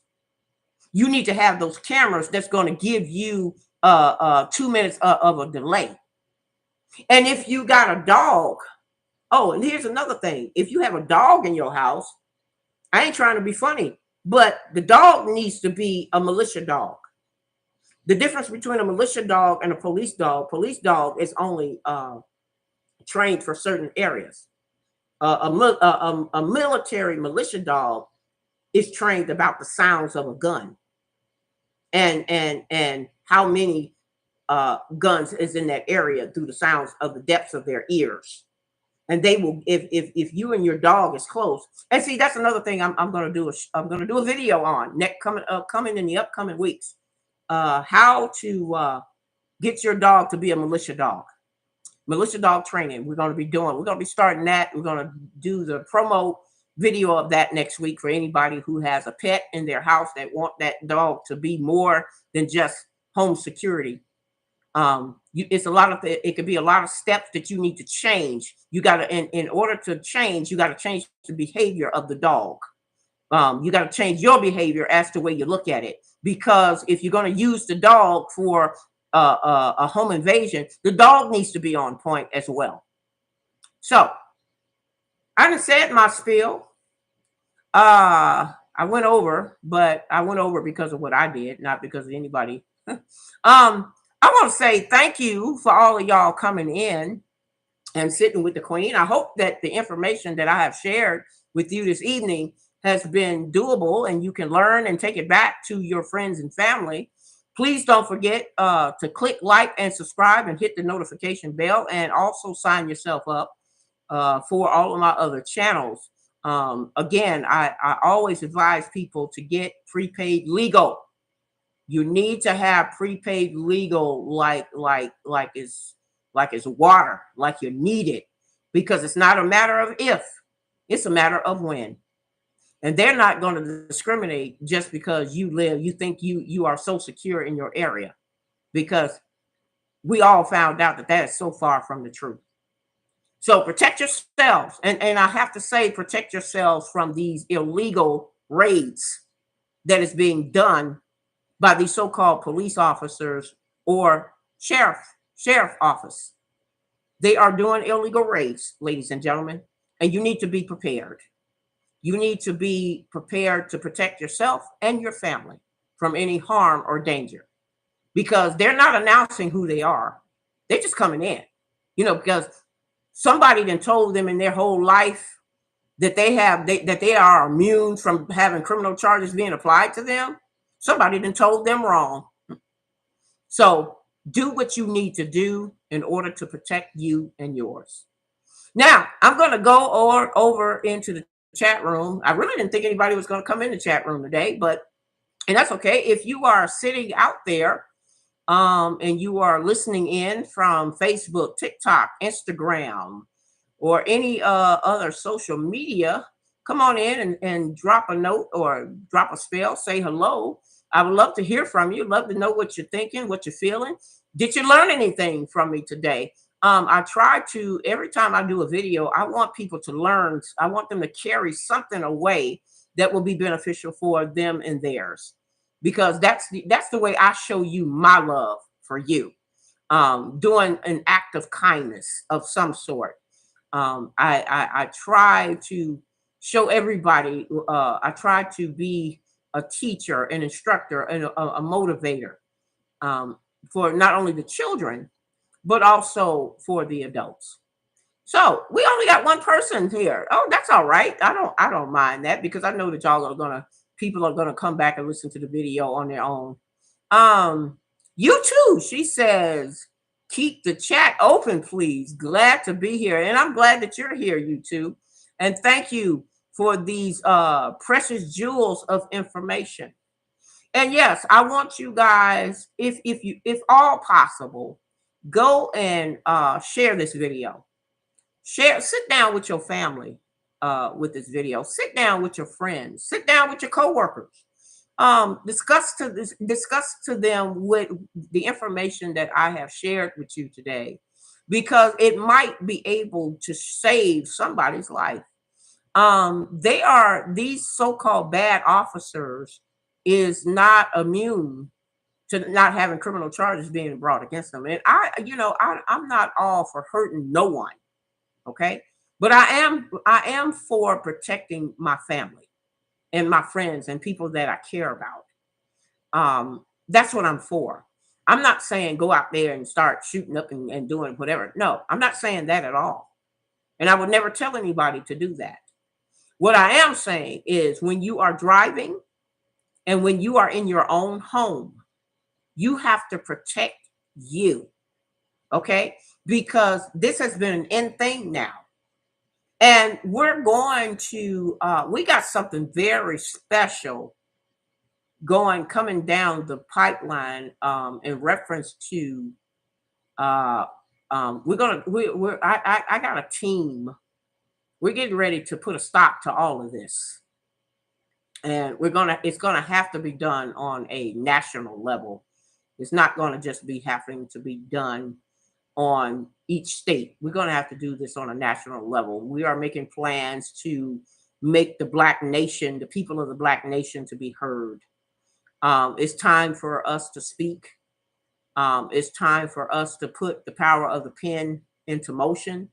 You need to have those cameras that's going to give you 2 minutes of a delay. And if you got a dog, oh, and here's another thing. If you have a dog in your house, I ain't trying to be funny, but the dog needs to be a militia dog. The difference between a militia dog and a police dog is only trained for certain areas. A military militia dog is trained about the sounds of a gun and how many guns is in that area through the sounds of the depths of their ears. And they will, if you and your dog is close. And see, that's another thing I'm going to do. I'm going to do a video on next coming in the upcoming weeks. How to get your dog to be a militia dog. Militia dog training. We're going to be starting that. We're going to do the promo video of that next week for anybody who has a pet in their house that want that dog to be more than just home security. It's a lot of it could be a lot of steps that you need to change. You got to, in order to change, you got to change the behavior of the dog. You got to change your behavior as to the way you look at it, because if you're going to use the dog for a home invasion, the dog needs to be on point as well. So I done said my spiel. I went over, but I went over because of what I did, not because of anybody. I want to say thank you for all of y'all coming in and sitting with the Queen. I hope that the information that I have shared with you this evening has been doable and you can learn and take it back to your friends and family. Please don't forget to click like and subscribe and hit the notification bell, and also sign yourself up for all of my other channels. Again, I always advise people to get prepaid legal. You need to have prepaid legal like it's water, like you need it, because it's not a matter of if, it's a matter of when. And they're not going to discriminate just because you think you are so secure in your area, because we all found out that is so far from the truth. So protect yourselves. And I have to say, protect yourselves from these illegal raids that is being done by these so-called police officers or sheriff office. They are doing illegal raids, ladies and gentlemen, and you need to be prepared. You need to be prepared to protect yourself and your family from any harm or danger, because they're not announcing who they are. They're just coming in, because somebody then told them in their whole life that they are immune from having criminal charges being applied to them. Somebody then told them wrong. So do what you need to do in order to protect you and yours. Now, I'm going to go over into the chat room. I really didn't think anybody was going to come in the chat room today, and that's okay. If you are sitting out there and you are listening in from Facebook, TikTok, Instagram, or any other social media, come on in and drop a note or drop a spell, say hello. I would love to hear from you. Love to know what you're thinking, what you're feeling. Did you learn anything from me today? I try to, every time I do a video, I want people to learn. I want them to carry something away that will be beneficial for them and theirs, because that's the way I show you my love for you. Doing an act of kindness of some sort. I try to show everybody. I try to be a teacher, an instructor, and a motivator for not only the children, but also for the adults. So we only got one person here. Oh, that's all right. I don't mind that, because I know that people are gonna come back and listen to the video on their own. You too, she says, keep the chat open, please. Glad to be here. And I'm glad that you're here, you two. And thank you for these precious jewels of information. And yes, I want you guys, if all possible, go and share this video. Sit down with your family with this video. Sit down with your friends. Sit down with your coworkers. Discuss to them with the information that I have shared with you today, because it might be able to save somebody's life. These so-called bad officers is not immune to not having criminal charges being brought against them. And I'm not all for hurting no one. Okay. But I am for protecting my family and my friends and people that I care about. That's what I'm for. I'm not saying go out there and start shooting up and doing whatever. No, I'm not saying that at all. And I would never tell anybody to do that. What I am saying is, when you are driving and when you are in your own home, you have to protect you. Okay, because this has been an end thing now. And we're going to, we got something very special coming down the pipeline in reference to, I got a team. We're getting ready to put a stop to all of this. And it's gonna have to be done on a national level. It's not gonna just be having to be done on each state. We're going to have to do this on a national level. We are making plans to make the Black nation, the people of the Black nation, to be heard. It's time for us to speak. It's time for us to put the power of the pen into motion.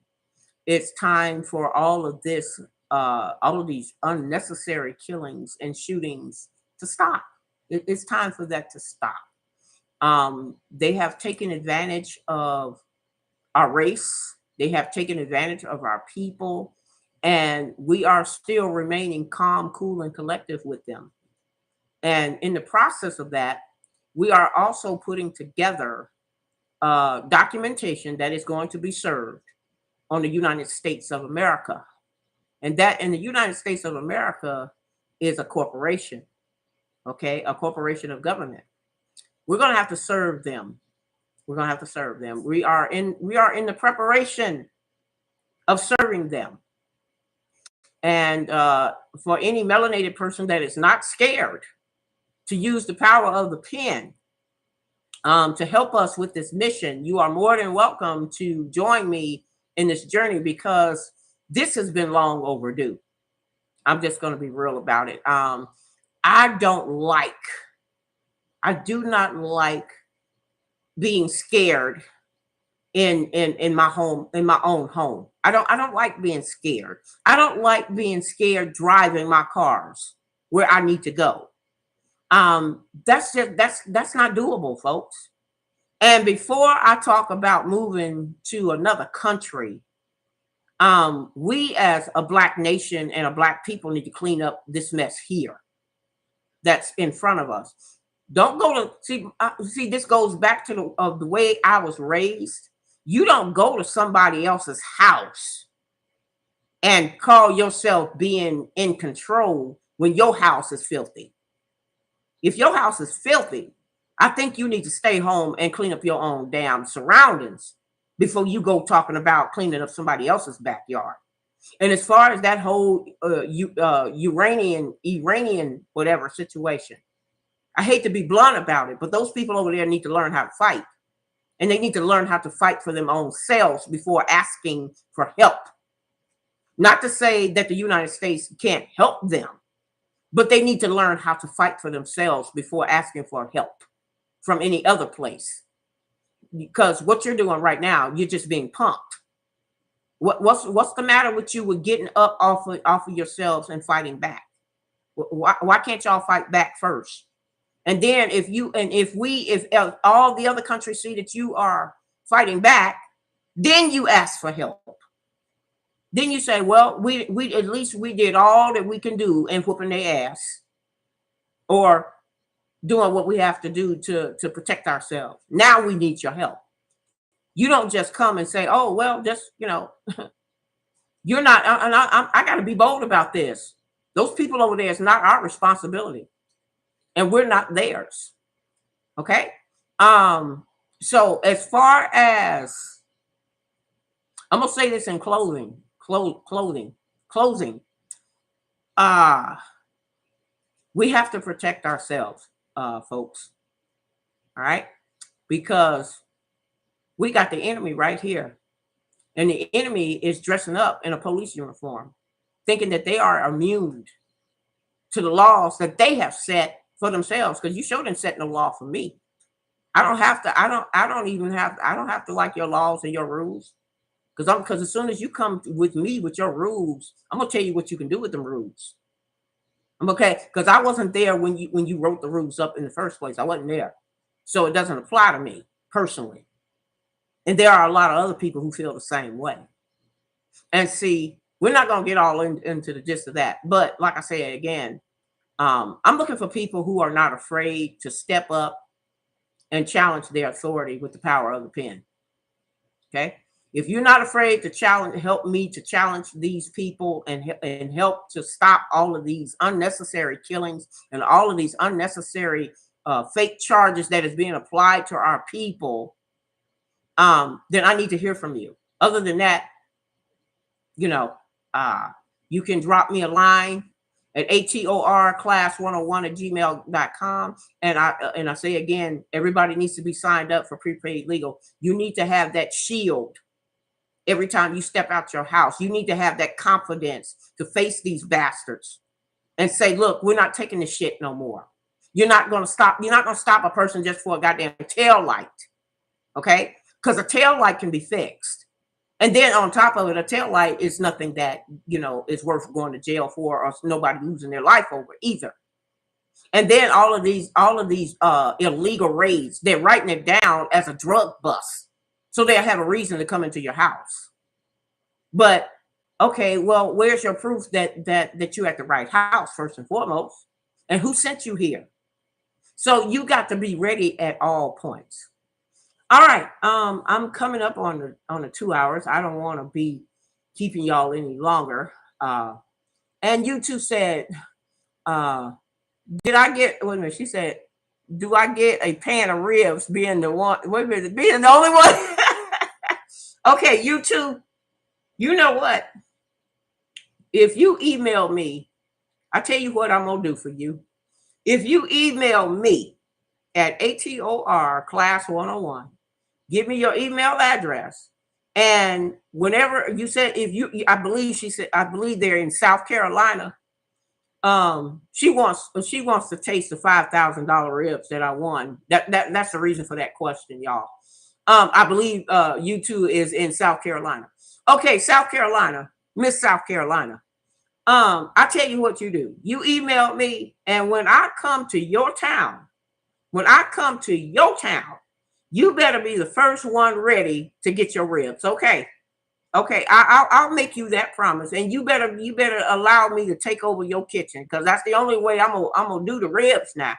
It's time for all of this, all of these unnecessary killings and shootings to stop. It's time for that to stop. They have taken advantage of our race. They have taken advantage of our people, and we are still remaining calm, cool, and collective with them. And in the process of that, we are also putting together documentation that is going to be served on the United States of America. And that in the United States of America is a corporation, okay, a corporation of government. We're going to have to serve them. We're going to have to serve them. We are in the preparation of serving them. And for any melanated person that is not scared to use the power of the pen to help us with this mission, you are more than welcome to join me in this journey, because this has been long overdue. I'm just going to be real about it. I do not like being scared in my home, in my own home. I don't like being scared. I don't like being scared driving my cars where I need to go. That's not doable, folks. And before I talk about moving to another country, we as a Black nation and a Black people need to clean up this mess here that's in front of us. Don't go to see. This goes back to the way I was raised. You don't go to somebody else's house and call yourself being in control when your house is filthy. If your house is filthy, I think you need to stay home and clean up your own damn surroundings before you go talking about cleaning up somebody else's backyard. And as far as that whole Iranian whatever situation, I hate to be blunt about it, but those people over there need to learn how to fight. And they need to learn how to fight for their own selves before asking for help. Not to say that the United States can't help them, but they need to learn how to fight for themselves before asking for help from any other place. Because what you're doing right now, you're just being punked. What's the matter with you with getting up off of yourselves and fighting back? Why can't y'all fight back first? And then if all the other countries see that you are fighting back, then you ask for help. Then you say, well, we at least we did all that we can do in whooping their ass or doing what we have to do to protect ourselves. Now we need your help. You don't just come and say, oh, well, just, you're not, I got to be bold about this. Those people over there is not our responsibility. And we're not theirs. Okay. So as far as I'm gonna say this in closing, we have to protect ourselves, folks. All right, because we got the enemy right here, and the enemy is dressing up in a police uniform, thinking that they are immune to the laws that they have set for themselves, because you sure didn't set no law for me. I don't have to like your laws and your rules, because as soon as you come with me with your rules, I'm gonna tell you what you can do with them rules. I'm okay, because I wasn't there when you wrote the rules up in the first place. I wasn't there, so it doesn't apply to me personally. And there are a lot of other people who feel the same way. And see, we're not gonna get all into the gist of that, but like I said again, I'm looking for people who are not afraid to step up and challenge their authority with the power of the pen. Okay. If you're not afraid to help me to challenge these people and help to stop all of these unnecessary killings and all of these unnecessary fake charges that is being applied to our people, then I need to hear from you. Other than that, you know, you can drop me a line at atorclass101@gmail.com. And I say again, everybody needs to be signed up for prepaid legal. You need to have that shield every time you step out your house. You need to have that confidence to face these bastards and say, look, we're not taking this shit no more. You're not going to stop a person just for a goddamn tail light. Okay? Because a tail light can be fixed. And then on top of it, a tail light is nothing that, is worth going to jail for or nobody losing their life over either. And then all of these illegal raids, they're writing it down as a drug bust. So they'll have a reason to come into your house. But okay, well, where's your proof that you're at the right house, first and foremost? And who sent you here? So you got to be ready at all points. All right. I'm coming up on the 2 hours. I don't want to be keeping y'all any longer. And YouTube said, did I get, wait a minute, she said, do I get a pan of ribs being the one, wait a minute, being the only one? Okay, YouTube, you know what? If you email me, I tell you what I'm going to do for you. If you email me at atorclass101, give me your email address. And whenever you said, I believe they're in South Carolina. She wants to taste the $5,000 ribs that I won. That's the reason for that question, y'all. I believe you two is in South Carolina. Okay, South Carolina, Miss South Carolina. I tell you what you do. You email me, and when I come to your town, you better be the first one ready to get your ribs. Okay. I'll make you that promise, and you better allow me to take over your kitchen, because that's the only way I'm gonna do the ribs now.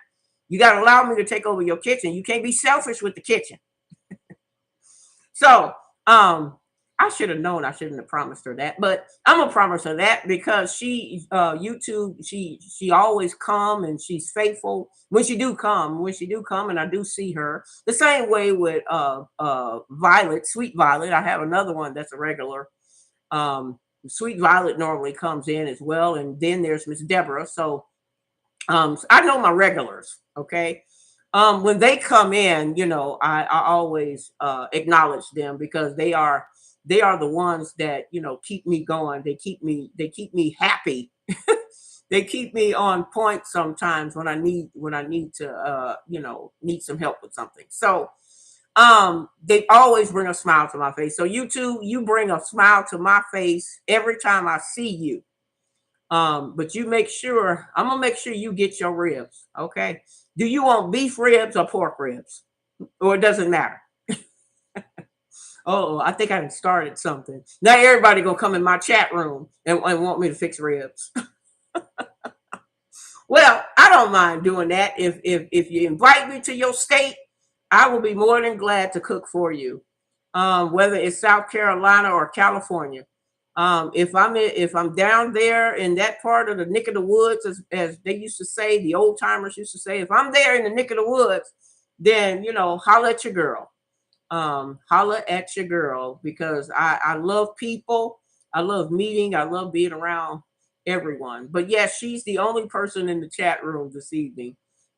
You gotta allow me to take over your kitchen. You can't be selfish with the kitchen. So I should have known I shouldn't have promised her that, but I'm gonna promise her that because she YouTube, she always come and she's faithful when she do come, and I do see her. The same way with Violet, Sweet Violet. I have another one that's a regular. Sweet Violet normally comes in as well, and then there's Miss Deborah. So I know my regulars, okay. When they come in, I always acknowledge them because they are the ones that keep me going. They keep me happy. They keep me on point sometimes when I need to need some help with something. So they always bring a smile to my face. So you bring a smile to my face every time I see you. But I'm gonna make sure you get your ribs. Okay. Do you want beef ribs or pork ribs? Or it doesn't matter? Oh, I think I started something. Now everybody gonna come in my chat room and want me to fix ribs. Well, I don't mind doing that. If you invite me to your state, I will be more than glad to cook for you. Whether it's South Carolina or California. If I'm down there in that part of the neck of the woods, as they used to say, the old timers used to say, if I'm there in the neck of the woods, then holla at your girl. Holla at your girl, because I love people. I love meeting. I love being around everyone. But yes, she's the only person in the chat room this evening.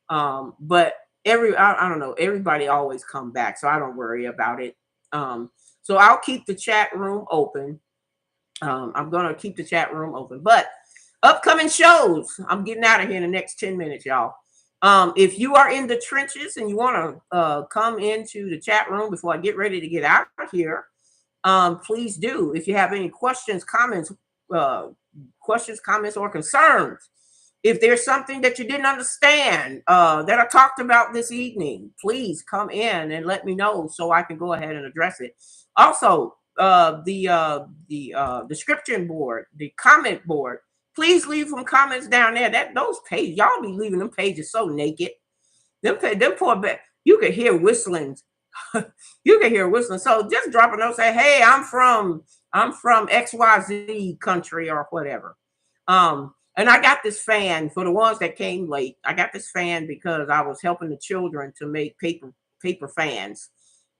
But I don't know, everybody always come back, so I don't worry about it. So I'll keep the chat room open. I'm gonna keep the chat room open. But upcoming shows, I'm getting out of here in the next 10 minutes, y'all. If you are in the trenches and you want to come into the chat room before I get ready to get out of here, please do. If you have any questions, comments, or concerns, if there's something that you didn't understand that I talked about this evening, please come in and let me know so I can go ahead and address it. Also, the description board, the comment board, please leave some comments down there. Those pages, y'all be leaving them pages so naked. Them poor you could hear whistling. You can hear whistling. So just drop a note, say, hey, I'm from XYZ country or whatever. And I got this fan for the ones that came late. I got this fan because I was helping the children to make paper fans.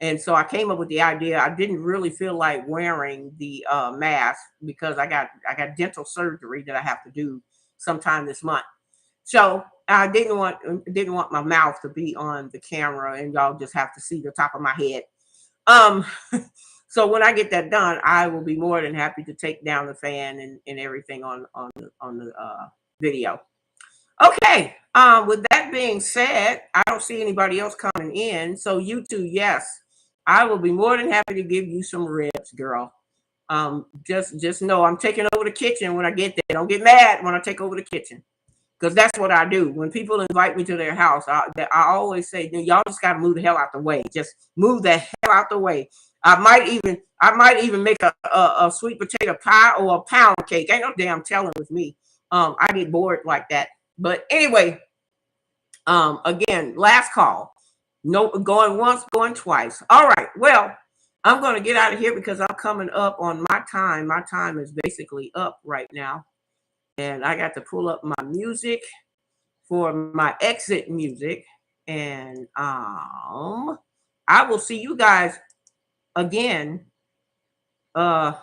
And so I came up with the idea. I didn't really feel like wearing the mask because I got dental surgery that I have to do sometime this month. So I didn't want my mouth to be on the camera and y'all just have to see the top of my head. Um, so when I get that done, I will be more than happy to take down the fan and everything on the video. Okay. With that being said, I don't see anybody else coming in. So you two, yes, I will be more than happy to give you some ribs, girl. Just know I'm taking over the kitchen when I get there. Don't get mad when I take over the kitchen. Because that's what I do. When people invite me to their house, I always say, y'all just got to move the hell out the way. Just move the hell out the way. I might even make a sweet potato pie or a pound cake. Ain't no damn telling with me. I get bored like that. But anyway, again, last call. No, going once, going twice. All right. Well, I'm going to get out of here because I'm coming up on my time. My time is basically up right now. And I got to pull up my music for my exit music. And I will see you guys again on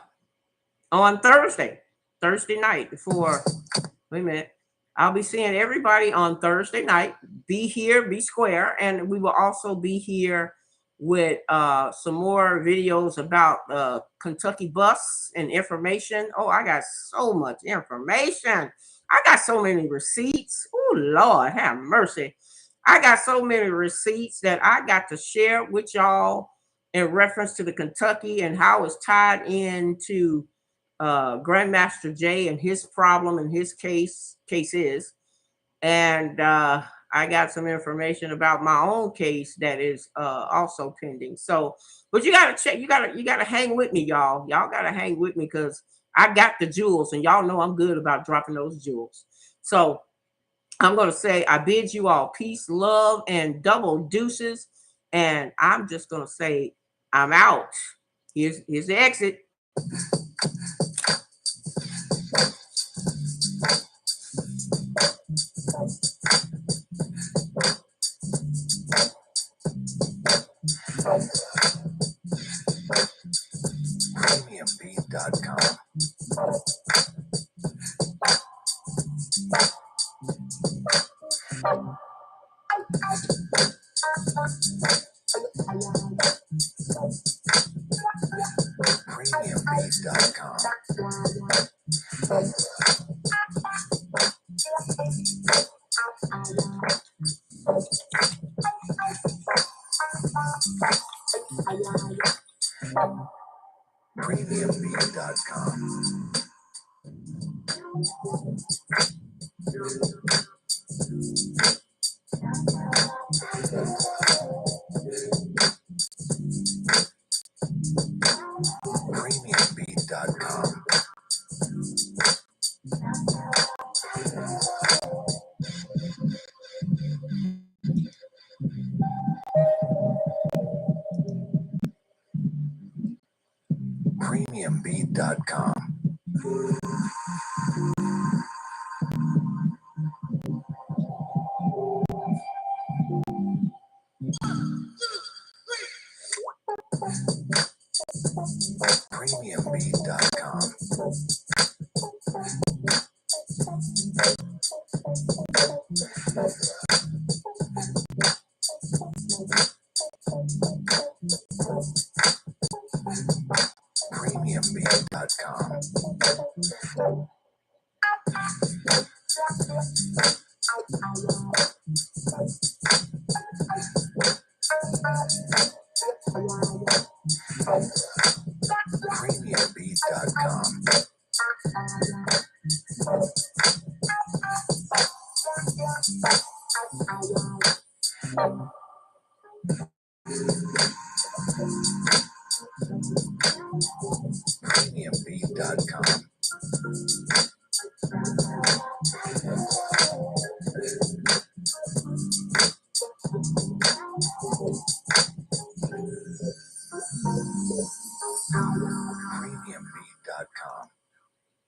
Thursday night for, wait a minute. I'll be seeing everybody on Thursday night. Be here, be square. And we will also be here with some more videos about Kentucky bus and information. Oh, I got so much information. I got so many receipts. Oh, Lord, have mercy. I got so many receipts that I got to share with y'all in reference to the Kentucky and how it's tied into Grandmaster Jay and his problem and his cases. And I got some information about my own case that is also pending. So, but you gotta check, you gotta hang with me, y'all. Y'all gotta hang with me because I got the jewels, and y'all know I'm good about dropping those jewels. So I'm gonna say I bid you all peace, love, and double deuces. And I'm just gonna say I'm out. Here's the exit. Premiumbeat.com. Premiumbeat.com. Premiumbeat.com. Premiumbeat.com. Premiumbeat.com. Premiumbeat.com. Premiumbeat.com. Premiumbeat.com. Premiumbeat.com. Premiumbeat.com.